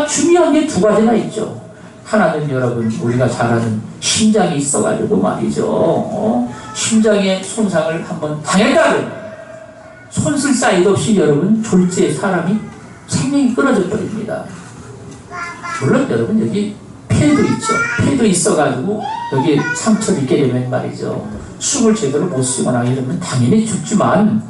중요한 게 두 가지나 있죠. 하나는 여러분 우리가 잘 아는 심장이 있어가지고 말이죠. 심장에 손상을 한번 당했다 그러면 손쓸 사이도 없이 여러분 졸지에 사람이 생명이 끊어져 버립니다. 물론 여러분 여기 폐도 있죠. 폐도 있어가지고 여기 상처를 입게 되면 말이죠. 숨을 제대로 못 쉬거나 이러면 당연히 죽지만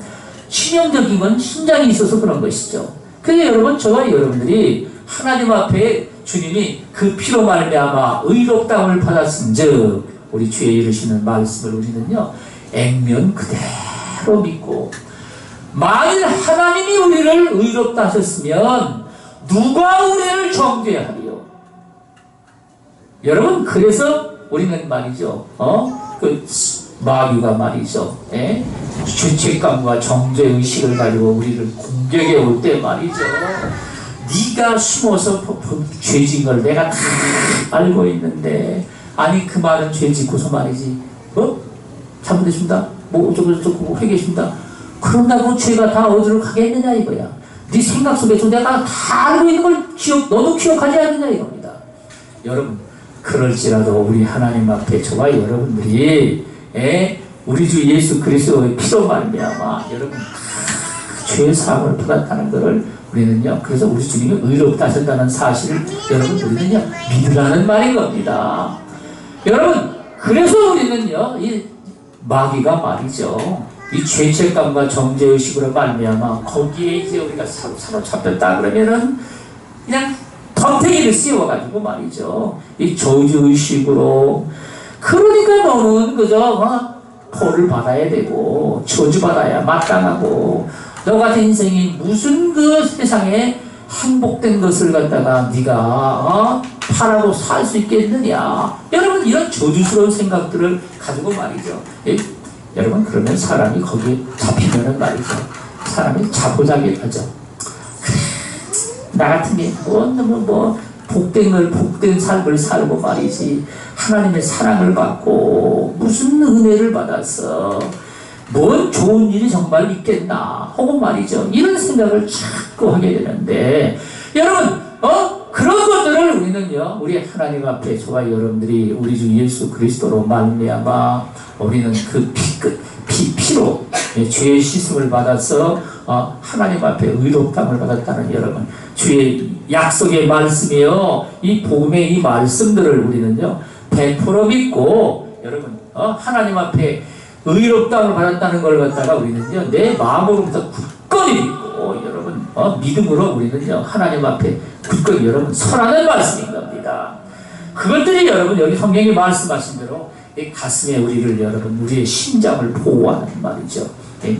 치명적인 건 심장이 있어서 그런 것이죠. 그래서 여러분 저와 여러분들이 하나님 앞에 주님이 그 피로 말미암아 의롭다함을 받았은즉 우리 주에 이르시는 말씀을 우리는요 액면 그대로 믿고 만일 하나님이 우리를 의롭다 하셨으면 누가 우리를 정죄하리요? 여러분 그래서 우리는 말이죠 그 마귀가 말이죠 죄책감과 정죄의식을 가지고 우리를 공격해 올 때 말이죠 네가 숨어서 죄진 걸 내가 다 알고 있는데 아니 그 말은 죄 짓고서 말이지 잘못했습니다 어쩌고 회개했습니다 그런다고 죄가 다 어디로 가겠느냐 이거야 네 생각 속에서 내가 다 알고 있는 걸 너도 기억하지 않느냐 이겁니다. 여러분 그럴지라도 우리 하나님 앞에 저와 여러분들이 우리 주 예수 그리스도의 피로 말미암아 여러분 죄 사함을 받았다는 것을 우리는요 그래서 우리 주님이 의롭다 하신다는 사실을 여러분 우리는요 믿으라는 말인 겁니다. 여러분 그래서 우리는요 이 마귀가 말이죠 이 죄책감과 정죄의식으로 말미암아 거기에 이제 우리가 사로잡혔다 그러면은 그냥 덤태기를 씌워가지고 말이죠 이 저주의식으로 그러니까 너는 그저 벌을 받아야 되고 저주받아야 마땅하고 너 같은 인생이 무슨 그 세상에 행복된 것을 갖다가 네가 팔아고 살 수 있겠느냐 여러분 이런 저주스러운 생각들을 가지고 말이죠 여러분 그러면 사람이 거기에 잡히면은 말이죠 사람이 자포자기 하죠 나 같은 게 복된 삶을 살고 말이지 하나님의 사랑을 받고 무슨 은혜를 받아서 뭔 좋은 일이 정말 있겠나 혹은 말이죠 이런 생각을 자꾸 하게 되는데 여러분 그런 것들을 우리는요 우리 하나님 앞에 저와 여러분들이 우리 주 예수 그리스도로 말미암아 우리는 그 피로 죄의 씻음을 받아서 하나님 앞에 의롭다함을 받았다는 여러분 주의 약속의 말씀이요 이 복음의 이 말씀들을 우리는요 100% 믿고 여러분 하나님 앞에 의롭다함을 받았다는 걸 갖다가 우리는요 내 마음으로부터 굳건히 믿고 여러분 믿음으로 우리는요 하나님 앞에 굳건히 여러분 설하는 말씀인 겁니다. 그것들이 여러분 여기 성경이 말씀하신 대로 이 가슴에 우리를 여러분 우리의 심장을 보호하는 말이죠.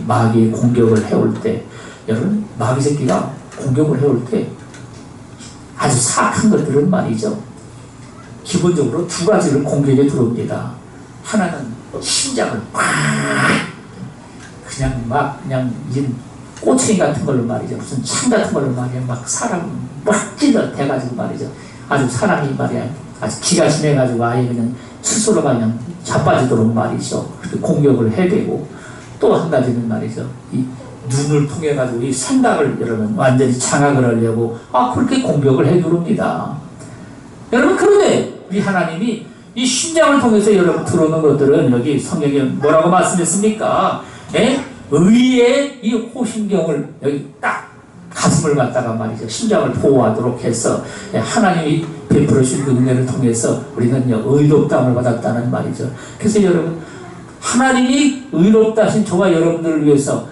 마귀의 공격을 해올 때 여러분 마귀 새끼가 공격을 해올 때 아주 사악한 것들은 말이죠 기본적으로 두 가지를 공격에 들어옵니다. 하나는 심장을 꽉 그냥 꼬챙이 같은 걸로 말이죠 무슨 창 같은 걸로 말이야 막 사람 막 찔러 대가지고 말이죠 아주 사람이 말이야 아주 기가 심해가지고 아예 그냥 스스로가 그냥 자빠지도록 말이죠 그렇게 공격을 해대고 또 한 가지는 말이죠 이 눈을 통해 가지고 이 생각을 여러분 완전히 장악을 하려고 그렇게 공격을 해두릅니다. 여러분 그런데 우리 하나님이 이 심장을 통해서 여러분 들어오는 것들은 여기 성경에 뭐라고 말씀했습니까? 의의 이 호신경을 여기 딱 가슴을 갖다가 말이죠 심장을 보호하도록 해서 하나님이 베풀어 주신 그 은혜를 통해서 우리는요 의롭다함을 받았다는 말이죠. 그래서 여러분 하나님이 의롭다 하신 저와 여러분들을 위해서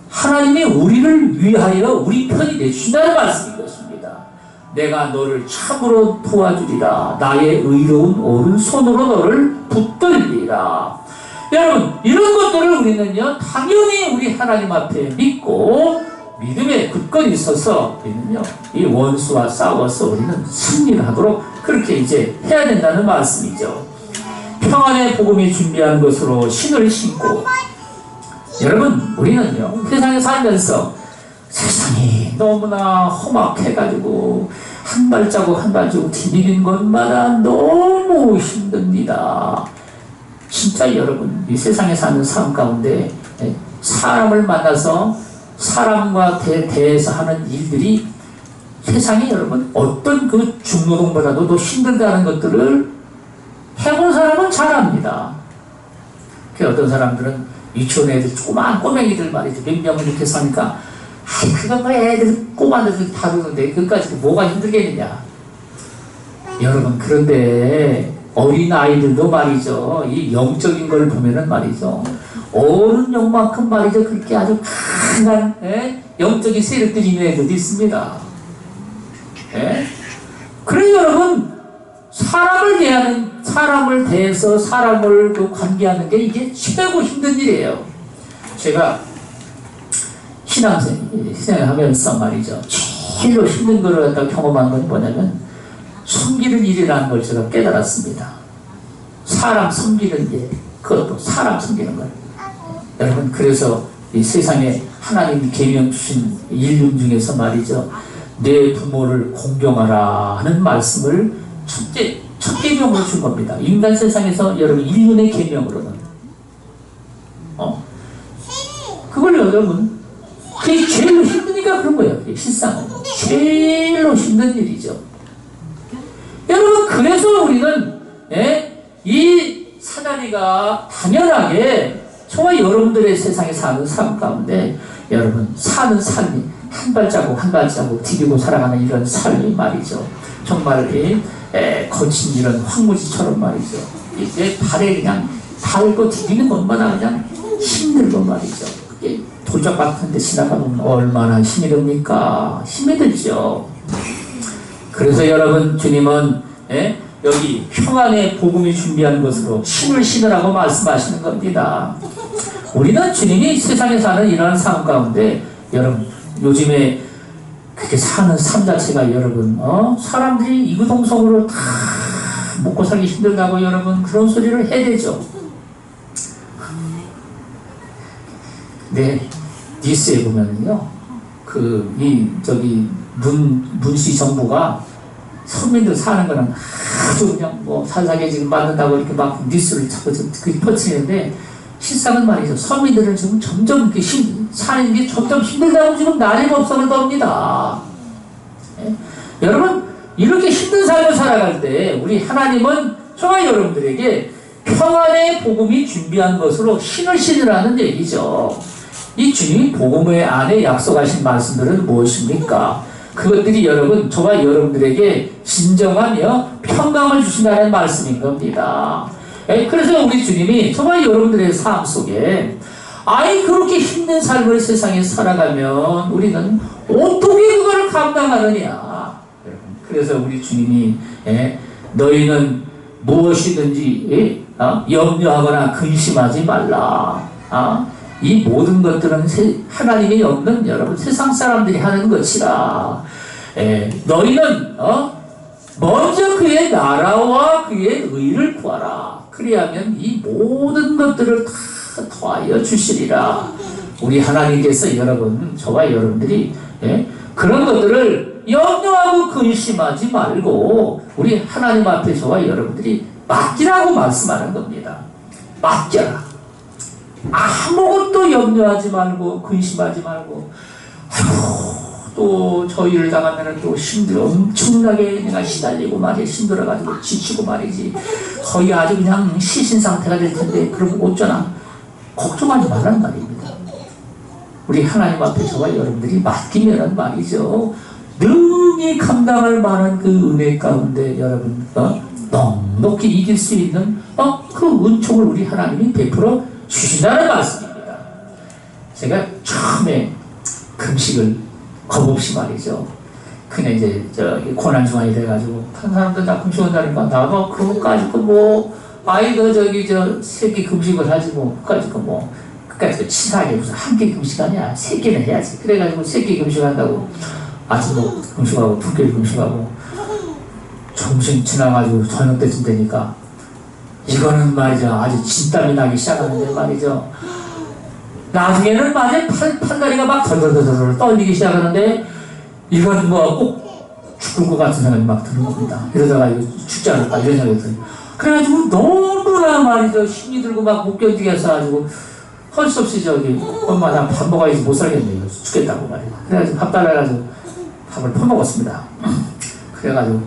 하나님이 우리를 위하여 우리 편이 되주신다는 말씀인 것입니다. 내가 너를 참으로 도와주리라 나의 의로운 오른손으로 너를 붙들리라. 여러분 이런 것들을 우리는요 당연히 우리 하나님 앞에 믿고 믿음에 굳건히 서서 우리는요 이 원수와 싸워서 우리는 승리를 하도록 그렇게 이제 해야 된다는 말씀이죠. 평안의 복음이 준비한 것으로 신을 신고 여러분 우리는요 세상에 살면서 세상이 너무나 험악해가지고 한 발자국 한 발자국 디디는 것마다 너무 힘듭니다. 진짜 여러분, 이 세상에 사는 삶 가운데 사람을 만나서 사람과 대해서 하는 일들이 세상에 여러분 어떤 그 중노동보다도 더 힘들다는 것들을 해본 사람은 잘 압니다. 그 어떤 사람들은 유치원 애들 조그마한 꼬맹이들 말이죠. 몇 명을 이렇게 사니까 그거 뭐 애들 꼬마들 다루는데 그까지 뭐가 힘들겠느냐. 여러분 그런데 어린 아이들도 말이죠. 이 영적인 걸 보면은 말이죠. 어른 영만큼 말이죠. 그렇게 아주 강한 영적인 세력들이 있는 애들도 있습니다. 그래 여러분 사람을 대해서 사람을 관계하는 게 이게 최고 힘든 일이에요. 제가 신앙생활 하면서 말이죠. 제일로 힘든 거를 갖다 경험한 건 뭐냐면 섬기는 일이라는 걸 제가 깨달았습니다. 사람 섬기는 일, 그것도 사람 섬기는 걸. 여러분 그래서 이 세상에 하나님이 계명 주신 인륜 중에서 말이죠. 내 부모를 공경하라 하는 말씀을 첫 계명으로 준 겁니다. 인간 세상에서 여러분 인륜의 계명으로는 그걸 여러분 그게 제일로 힘드니까 그런 거예요. 그게 실상은 제일로 힘든 일이죠. 여러분 그래서 우리는 이 사다리가 당연하게 저와 여러분들의 세상에 사는 삶 가운데 여러분 사는 삶이 한 발자국 한 발자국 디디고 살아가는 이런 삶이 말이죠. 정말 거친 이런 황무지처럼 말이죠. 내 발에 그냥 밟고 디디는 것마다 그냥 힘들고 말이죠. 그게 돌적 같은 데 지나가면 얼마나 힘이 듭니까? 힘이 들죠. 그래서 여러분 주님은 여기 평안의 복음이 준비한 것으로 힘을 신으라고 말씀하시는 겁니다. 우리는 주님이 세상에 사는 이러한 삶 가운데 여러분 요즘에 그렇게 사는 삶 자체가 여러분 사람들이 이구동성으로 다 먹고 살기 힘들다고 여러분 그런 소리를 해대죠. 네, 뉴스에 보면은요 문시 정부가 서민들 사는 거는 아주 그냥 뭐 살살게 지금 만든다고 이렇게 막 뉴스를 자꾸 퍼치는데 실상은 말이죠. 서민들은 지금 점점 이렇게 사는 게 점점 힘들다고 지금 난리법석을 겁니다. 여러분 이렇게 힘든 삶을 살아갈 때 우리 하나님은 저와 여러분들에게 평안의 복음이 준비한 것으로 힘을 신으라는 얘기죠. 이 주님이 복음 안에 약속하신 말씀들은 무엇입니까? 그것들이 여러분 저와 여러분들에게 진정하며 평강을 주신다는 말씀인 겁니다. 그래서 우리 주님이 저와 여러분들의 삶 속에 그렇게 힘든 삶을 세상에 살아가면 우리는 어떻게 그걸 감당하느냐. 그래서 우리 주님이 너희는 무엇이든지 염려하거나 근심하지 말라. 이 모든 것들은 하나님이 없는 여러분 세상 사람들이 하는 것이라. 너희는 먼저 그의 나라와 그의 의를 구하라. 그리하면 이 모든 것들을 다 더하여 주시리라. 우리 하나님께서 여러분 저와 여러분들이 그런 것들을 염려하고 근심하지 말고 우리 하나님 앞에 저와 여러분들이 맡기라고 말씀하는 겁니다. 맡겨라. 아무것도 염려하지 말고 근심하지 말고 또 저희를 당하면 또 엄청나게 내가 시달리고 말이지 힘들어가지고 지치고 말이지 거의 아주 그냥 시신 상태가 될 텐데 그럼 어쩌나 걱정하지 말란 말입니다. 우리 하나님 앞에 저와 여러분들이 맡기면 말이죠 능히 감당할 만한 그 은혜 가운데 여러분 넉넉히 이길 수 있는 그 은총을 우리 하나님이 베풀어 주신다는 말씀입니다. 제가 처음에 금식을 겁없이 말이죠. 그냥 이제 고난 중환이 돼가지고 다른 사람들 다 금식한다니까 나도 그거 가지고 뭐 새끼 금식을 하지 뭐 그까짓 치사하게 무슨 한 끼 금식 아니야. 세 끼는 해야지. 그래가지고 세 끼 금식한다고 아침 금식하고 두 끼 금식하고 점심 지나가지고 저녁 때쯤 되니까 이거는 말이죠 아주 진땀이 나기 시작하는데 말이죠 나중에는 만약 팔다리가 막 덜덜덜덜 떨리기 시작하는데 이건 뭐 꼭 죽을 것 같은 생각이 막 드는 겁니다. 이러다가 이거 죽지 않을까 이런 생각이 들어요. 그래가지고 너무나 말이죠. 힘이 들고 막 못 견디게 해서가지고 할 수 없이 저기 엄마 나 밥 먹어야지 못 살겠네 이거 죽겠다고 말이야. 그래가지고 밥 달라가지고 밥을 퍼먹었습니다. 그래가지고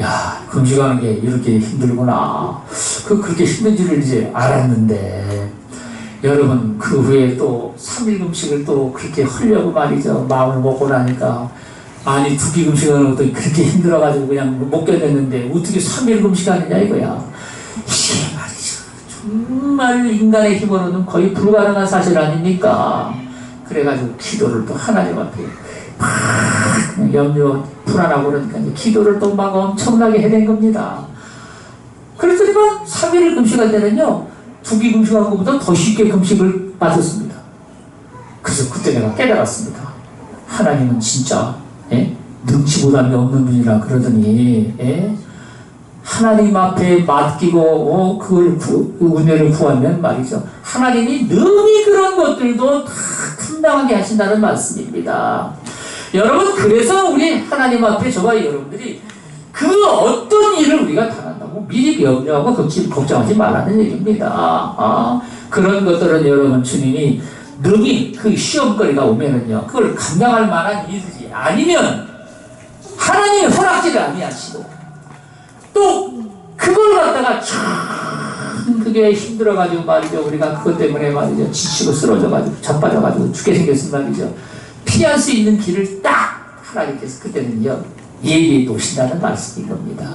야 금식하는 게 이렇게 힘들구나. 그렇게 힘든 줄을 이제 알았는데 여러분 그 후에 또 3일 금식을 또 그렇게 하려고 말이죠. 마음을 먹고 나니까 아니 두 끼 금식하는 것도 그렇게 힘들어가지고 그냥 못 견뎠는데 어떻게 3일 금식하느냐 이거야. 이게 말이죠. 정말 인간의 힘으로는 거의 불가능한 사실 아닙니까? 그래가지고 기도를 또 하나님 앞에 그냥 염려 불안하고 그러니까 기도를 또 막 엄청나게 해낸 겁니다. 그랬더니만 3일을 금식할 때는요 2끼 금식한 것보다 더 쉽게 금식을 맞았습니다. 그래서 그때 내가 깨달았습니다. 하나님은 진짜 능치보다는 없는 분이라 그러더니 하나님 앞에 맡기고 그걸 은혜를 구하면 말이죠. 하나님이 능히 그런 것들도 다 감당하게 하신다는 말씀입니다. 여러분 그래서 우리 하나님 앞에 저와 여러분들이 그 어떤 일을 우리가 당한다고 미리 염려하고 걱정하지 말라는 얘기입니다. 그런 것들은 여러분 주님이 능히 그 시험거리가 오면은요 그걸 감당할 만한 일들이 아니면 하나님이 허락지를 아니하시고 또 그걸 갖다가 참 그게 힘들어가지고 말이죠. 우리가 그것 때문에 말이죠. 지치고 쓰러져가지고 자빠져가지고 죽게 생겼으면 말이죠. 피할 수 있는 길을 딱 하나님께서 그때는요 예비해 놓으신다는 말씀인 겁니다.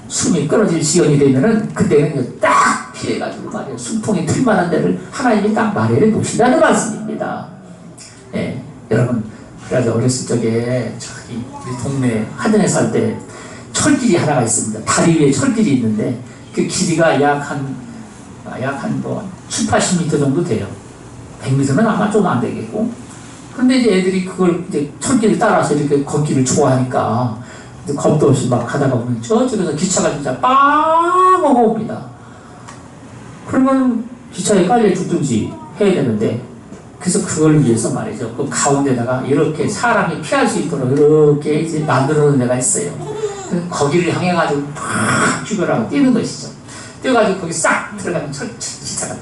숨이 끊어질 지경이 되면은 그때는요 딱 피해가지고 말이죠. 숨통이 틀만한 데를 하나님이 딱 마련해 놓으신다는 말씀입니다. 여러분 그래서 어렸을 적에 저기 우리 동네 하전에 살 때 철길이 하나가 있습니다. 다리 위에 철길이 있는데 그 길이가 약 한 뭐 7, 80m 정도 돼요. 100m는 아마 좀 안 되겠고. 근데 이제 애들이 그걸 이제 철길을 따라서 이렇게 걷기를 좋아하니까 겁도 없이 막 가다가 보면 저쪽에서 기차가 진짜 빵 오고옵니다. 그러면 기차에 깔려 죽든지 해야 되는데 그래서 그걸 위해서 말이죠. 그 가운데다가 이렇게 사람이 피할 수 있도록 이렇게 이제 만들어 놓은 데가 있어요. 거기를 향해가지고 팍 죽여라고 뛰는 것이죠. 뛰어가지고 거기 싹 들어가면 기차가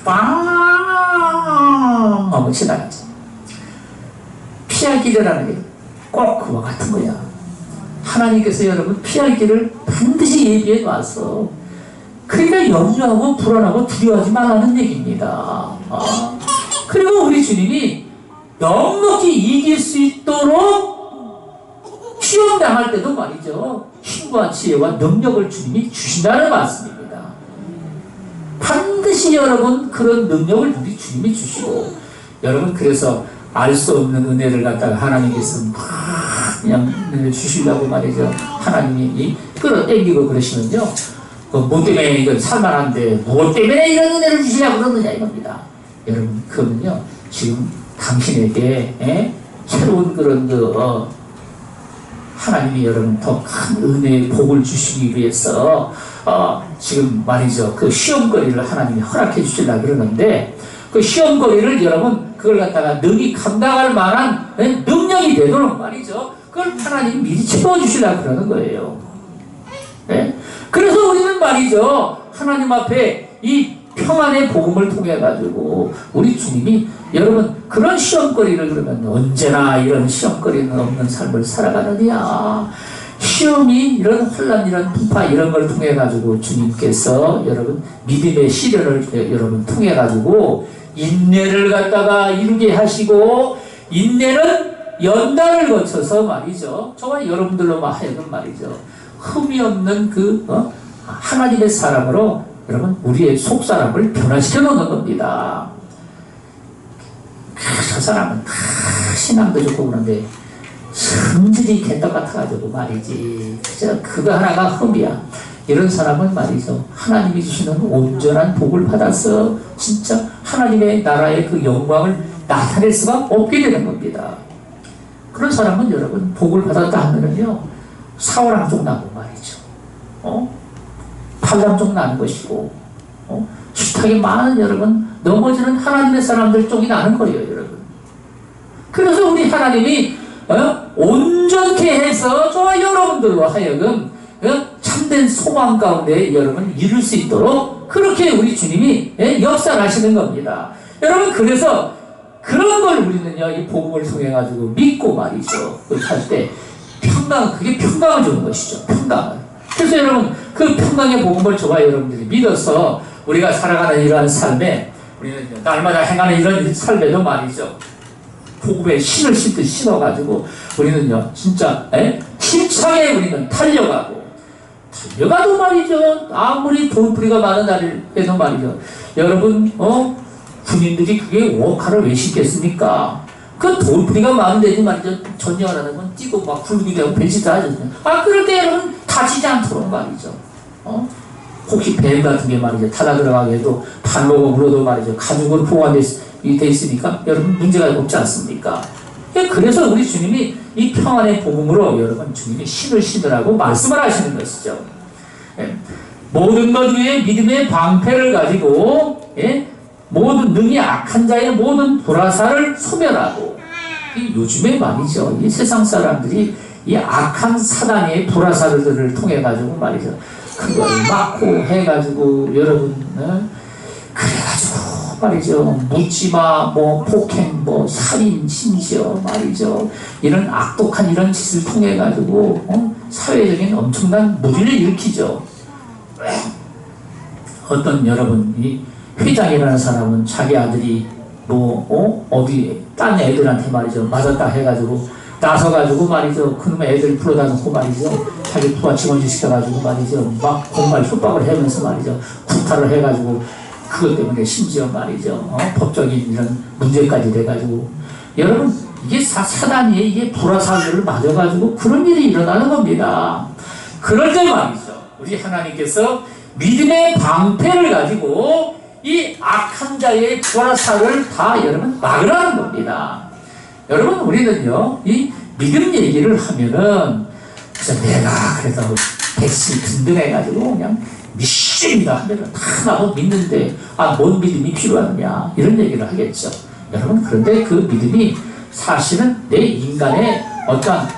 쫙빵 하고 지나가죠. 피할 길이라는 게 꼭 그와 같은 거야. 하나님께서 여러분 피할 길을 반드시 예비해 놔서 그러니까 염려하고 불안하고 두려워하지 말라는 얘기입니다. 그리고 우리 주님이 넉넉히 이길 수 있도록 시험 당할 때도 말이죠. 힘과 지혜와 능력을 주님이 주신다는 말씀입니다. 반드시 여러분 그런 능력을 우리 주님이 주시고 여러분 그래서 알 수 없는 은혜를 갖다가 하나님께서 막 그냥 주시려고 말이죠. 하나님이 끌어당기고 그러시면요. 뭐 때문에 이건 살만한데 뭐 때문에 이런 은혜를 주시려고 그러느냐 이겁니다. 여러분 그거는요. 지금 당신에게 새로운 그런 하나님이 여러분 더 큰 은혜의 복을 주시기 위해서 지금 말이죠. 그 시험거리를 하나님이 허락해 주시려고 그러는데 그 시험거리를 여러분 그걸 갖다가 능히 감당할 만한 능력이 되도록 말이죠. 그걸 하나님이 미리 채워주시려고 그러는 거예요. 네? 그래서 우리는 말이죠. 하나님 앞에 이 평안의 복음을 통해 가지고 우리 주님이 여러분 그런 시험거리를 그러면 언제나 이런 시험거리는 없는 삶을 살아가느냐 시험이 이런 혼란 이런 풍파 이런 걸 통해 가지고 주님께서 여러분 믿음의 시련을 여러분 통해 가지고 인내를 갖다가 이루게 하시고 인내는 연단을 거쳐서 말이죠. 저와 여러분들로 하여금 말이죠. 흠이 없는 그 하나님의 사람으로 여러분 우리의 속사람을 변화시켜 놓는 겁니다. 저 사람은 다 신앙도 좋고 그런데 성질이 개떡 같아가지고 말이지 진짜 그거 하나가 흠이야. 이런 사람은 말이죠. 하나님이 주시는 온전한 복을 받아서 진짜 하나님의 나라의 그 영광을 나타낼 수가 없게 되는 겁니다. 그런 사람은 여러분 복을 받았다 하면은요 사오랑쪽 나고 말이죠. 팔랑쪽 나는 것이고 힘차게 많은 여러분 넘어지는 하나님의 사람들 쪽이 나는 거예요, 여러분. 그래서 우리 하나님이 온전케 해서 저와 여러분들로 하여금 참된 소망 가운데 여러분 이룰 수 있도록 그렇게 우리 주님이 역사를 하시는 겁니다. 여러분, 그래서 그런 걸 우리는요, 이 복음을 통해 가지고 믿고 말이죠. 그렇게 할 때 그게 평강을 주는 것이죠. 평강을. 그래서 여러분, 그 평강의 복음을 저와 여러분들이 믿어서 우리가 살아가는 이러한 삶에, 우리는 날마다 행하는 이런 삶에도 말이죠, 복음의 신을 신듯 신어가지고 우리는요 진짜 힘차게 우리는 달려가도 말이죠, 아무리 돌뿌리가 많은 날에도 말이죠, 여러분 군인들이 그게 워카를 왜 신겠습니까? 그 돌뿌리가 많은 데도 말이죠, 전쟁을 하는 건 뛰고 막 굴르기 되고 배치 다 하잖아요. 그럴 때 여러분 다치지 않도록 말이죠, 혹시 뱀 같은 게 말이죠 타다 들어가게 해도 발로고 물어도 말이죠 가죽으로 보호돼 있으니까 여러분 문제가 없지 않습니까? 그래서 우리 주님이 이 평안의 복음으로 여러분 주님이 신을 신으라고 말씀을 하시는 것이죠. 모든 것 위에 믿음의 방패를 가지고 모든 능히 악한 자의 모든 불화살을 소멸하고, 요즘에 말이죠 이 세상 사람들이 이 악한 사단의 불화살들을 통해 가지고 말이죠 그걸 막고 해가지고 여러분 그래가지고 말이죠 묻지마 폭행 살인 심지어 말이죠 이런 악독한 이런 짓을 통해 가지고 사회적인 엄청난 무리를 일으키죠. 어떤 여러분 이 회장이라는 사람은 자기 아들이 어디 딴 애들한테 말이죠 맞았다 해가지고 나서가지고 말이죠 그놈의 애들 불러다 놓고 말이죠 자기 부하 직원지 시켜가지고 말이죠 막 공갈 협박을 하면서 말이죠 구타를 해가지고 그것 때문에 심지어 말이죠 법적인 이런 문제까지 돼가지고, 여러분 이게 사단이 이게 불화살들을 맞아가지고 그런 일이 일어나는 겁니다. 그럴 때 말이죠 우리 하나님께서 믿음의 방패를 가지고 이 악한 자의 불화살을 다 여러분 막으라는 겁니다. 여러분, 우리는요 이 믿음 얘기를 하면은 그래서 내가 그래도 백신 든든해가지고 그냥 믿습니다 하면은 다 나도 믿는데 뭔 믿음이 필요하느냐 이런 얘기를 하겠죠. 여러분, 그런데 그 믿음이 사실은 내 인간의 어떤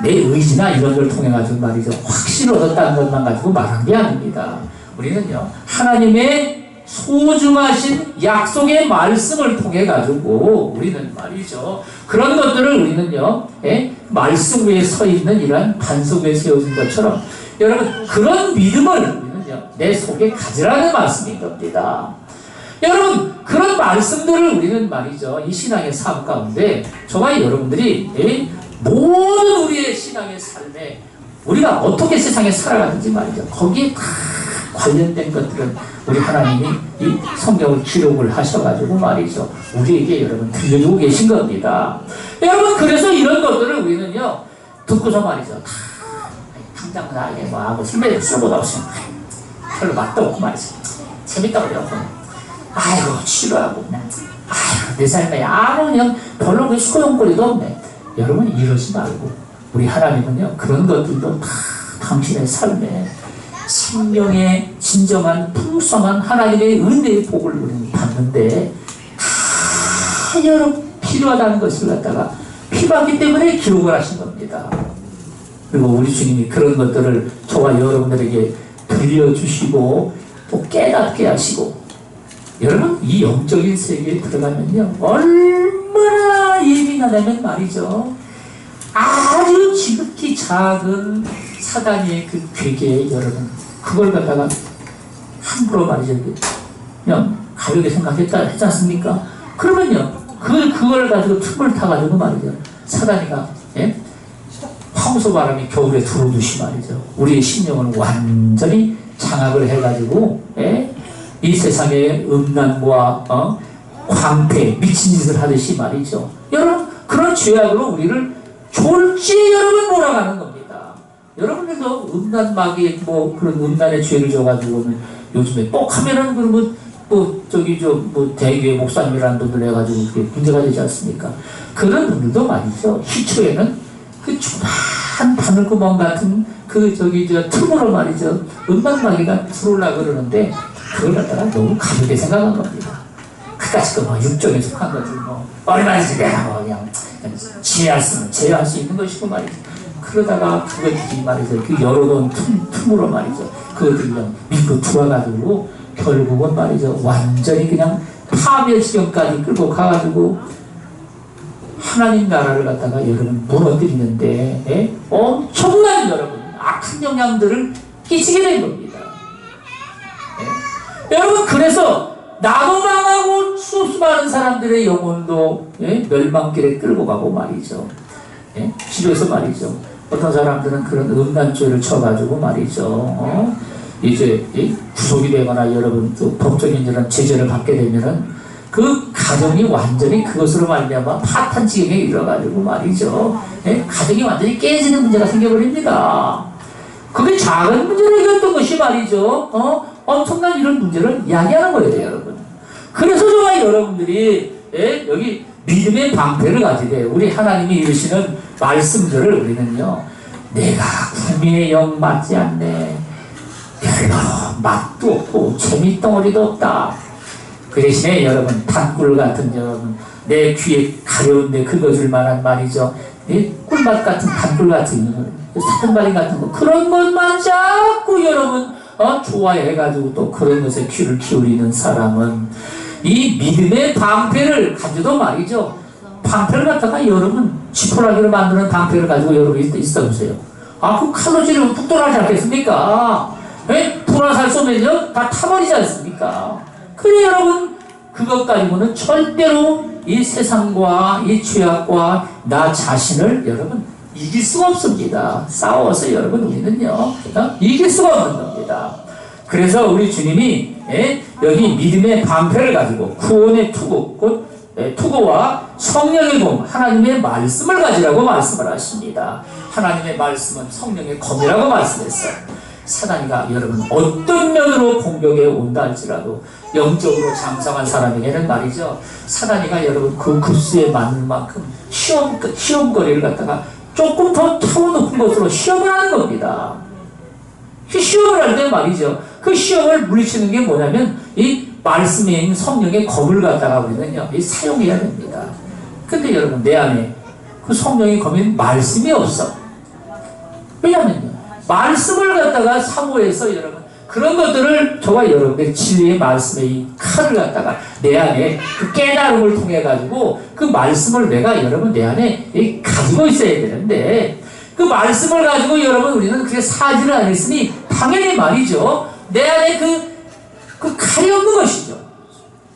내 의지나 이런 걸 통해 가지고 말이죠 확신을 얻었다는 것만 가지고 말한 게 아닙니다. 우리는요 하나님의 소중하신 약속의 말씀을 통해 가지고 우리는 말이죠 그런 것들을 우리는요 말씀 위에 서 있는 이러한 반석 위에 세워진 것처럼 여러분 그런 믿음을 우리는요 내 속에 가지라는 말씀인 겁니다. 여러분, 그런 말씀들을 우리는 말이죠 이 신앙의 삶 가운데 저와 여러분들이 모든 우리의 신앙의 삶에 우리가 어떻게 세상에 살아가는지 말이죠 거기에 다 관련된 것들은 우리 하나님이 이 성경을 기록을 하셔가지고 말이죠 우리에게 여러분 들려주고 계신 겁니다. 여러분, 그래서 이런 것들을 우리는요 듣고서 말이죠 당장 나에게 아무 선배님 쓸모가 없으면 별로 맛도 없고 말이죠 재밌다고 그래요. 아이고 치료하고 내 삶에 아무 그냥 별로 그 소용거리도 없네. 여러분, 이러지 말고 우리 하나님은요 그런 것들도 다 당신의 삶에 생명의 진정한 풍성한 하나님의 은혜의 복을 우리는 받는데 다 여러분 필요하다는 것을 갖다가 필요하기 때문에 기록을 하신 겁니다. 그리고 우리 주님이 그런 것들을 저와 여러분들에게 들려주시고 또 깨닫게 하시고, 여러분 이 영적인 세계에 들어가면요 얼마나 예민하다면 말이죠 아주 지극히 작은 사단의 그 괴계에 여러분 그걸 갖다가 함부로 말이죠 그냥 가볍게 생각했다 했지 않습니까? 그러면요 그걸 가지고 틈을 타가지고 말이죠 사단이가 황소바람이 겨울에 들어오듯이 말이죠 우리의 심령을 완전히 장악을 해가지고 이 세상의 음란과 광패 미친 짓을 하듯이 말이죠 여러분 그런 죄악으로 우리를 졸지에 여러분 몰아가는 겁니다. 여러분들도 음란마귀 그런 음란의 죄를 져가지고는 요즘에 꼭 하면은 그러면 대교회 목사님이라는 분들 해가지고 그게 문제가 되지 않습니까? 그런 분들도 말이죠 희초에는 그 조그만 바늘구멍 같은 틈으로 말이죠 음란마귀가 들어오려고 그러는데 그걸 갖다가 너무 가볍게 생각한 겁니다. 그까짓 거 뭐 육정에 속한 거지 뭐 얼마든지 내가 뭐 그냥 제할 수 있는 것이고 말이죠. 그러다가 그것들이 말이죠. 그 열어놓은 틈으로 말이죠. 그것들이 그냥 밀고 들어와가지고 결국은 말이죠. 완전히 그냥 파멸 지경까지 끌고 가가지고 하나님 나라를 갖다가 여러분 무너뜨리는데 예? 엄청난 여러분 악한 영향들을 끼치게 된 겁니다. 예? 여러분 그래서 나도 망하고 수많은 사람들의 영혼도 예? 멸망길에 끌고 가고 말이죠. 예? 집에서 말이죠. 어떤 사람들은 그런 음란죄를 쳐가지고 말이죠. 이제 구속이 되거나 여러분 또 법적인 이런 제재를 받게 되면은 그 가정이 완전히 그것으로 말미암아 파탄 지경에 이르러가지고 말이죠. 예? 가정이 완전히 깨지는 문제가 생겨버립니다. 그게 작은 문제로 이겼던 것이 말이죠. 엄청난 이런 문제를 이야기하는 거예요, 여러분. 그래서 정말 여러분들이 예? 여기 믿음의 방패를 가지되 우리 하나님이 이루시는 말씀들을 우리는요. 내가 구미의 영 맞지 않네. 별로 맛도 없고 재미덩어리도 없다. 그 대신에 여러분 단꿀 같은 여러분 내 귀에 가려운데 긁어줄 만한 말이죠. 꿀맛 같은 단꿀 같은 사탕바리 같은 거 그런 것만 자꾸 여러분 좋아해가지고 또 그런 것에 귀를 기울이는 사람은 이 믿음의 방패를 가지고 말이죠. 방패를 갖다가 여러분 지푸라기로 만드는 방패를 가지고 여러분이 있어보세요. 그 칼로 찌르면 뚝 떨어지지 않겠습니까? 불화살 쏘면요 다 타버리지 않습니까? 그래 여러분 그것 가지고는 절대로 이 세상과 이 죄악과 나 자신을 여러분 이길 수가 없습니다. 싸워서 여러분 우리는요 이길 수가 없는 겁니다. 그래서 우리 주님이 여기 믿음의 방패를 가지고 구원의 투구 곧 투구와 성령의 검 하나님의 말씀을 가지라고 말씀을 하십니다. 하나님의 말씀은 성령의 검이라고 말씀했어요. 사단이가 여러분 어떤 면으로 공격에 온다 할지라도 영적으로 장성한 사람에게는 말이죠. 사단이가 여러분 그 급수에 맞는 만큼 시험거리를 갖다가 조금 더 타워높은 것으로 시험을 하는 겁니다. 그 시험을 할 때 말이죠. 그 시험을 물리치는 게 뭐냐면 이 말씀에 있는 성령의 검을 갖다가 우리는요 사용해야 됩니다. 근데 여러분 내 안에 그 성령의 검인 말씀이 없어. 왜냐면요 말씀을 갖다가 사모해서 여러분 그런 것들을 저와 여러분의 진리의 말씀의 이 칼을 갖다가 내 안에 그 깨달음을 통해 가지고 그 말씀을 내가 여러분 내 안에 가지고 있어야 되는데 그 말씀을 가지고 여러분 우리는 그렇게 사지를 안 했으니 당연히 말이죠 내 안에 그 칼이 없는 것이죠.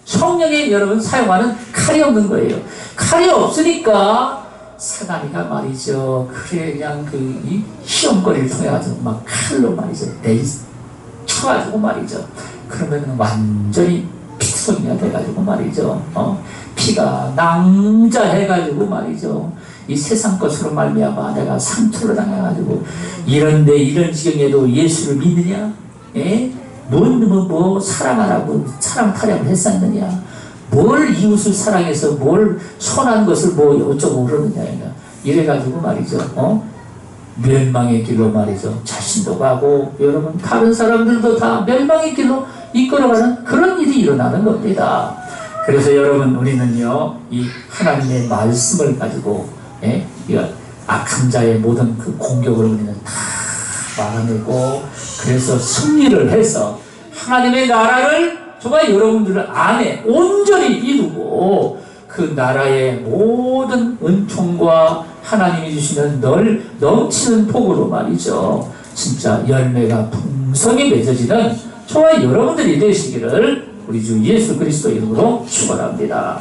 성령이 여러분 사용하는 칼이 없는 거예요. 칼이 없으니까 사단이가 말이죠. 그래 그냥 이 시험거리를 통해 가지고 막 칼로 말이죠. 쳐가지고 말이죠. 그러면 완전히 피투성이가 돼가지고 말이죠. 피가 낭자해가지고 말이죠. 이 세상 것으로 말미암아 내가 상처를 당해가지고 이런데 이런 지경에도 예수를 믿느냐? 예? 뭐 사랑하라고 사랑 타령을 했었느냐? 뭘 이웃을 사랑해서 뭘 선한 것을 뭐 어쩌고 그러느냐 이래가지고 말이죠. 멸망의 길로 말이죠. 자신도 가고 여러분 다른 사람들도 다 멸망의 길로 이끌어가는 그런 일이 일어나는 겁니다. 그래서 여러분 우리는요 이 하나님의 말씀을 가지고 이 악한 자의 모든 그 공격을 우리는 다 막아내고 그래서 승리를 해서 하나님의 나라를 저와 여러분들 안에 온전히 이루고 그 나라의 모든 은총과 하나님이 주시는 넘치는 복으로 말이죠. 진짜 열매가 풍성히 맺어지는 저와 여러분들이 되시기를 우리 주 예수 그리스도 이름으로 축원합니다.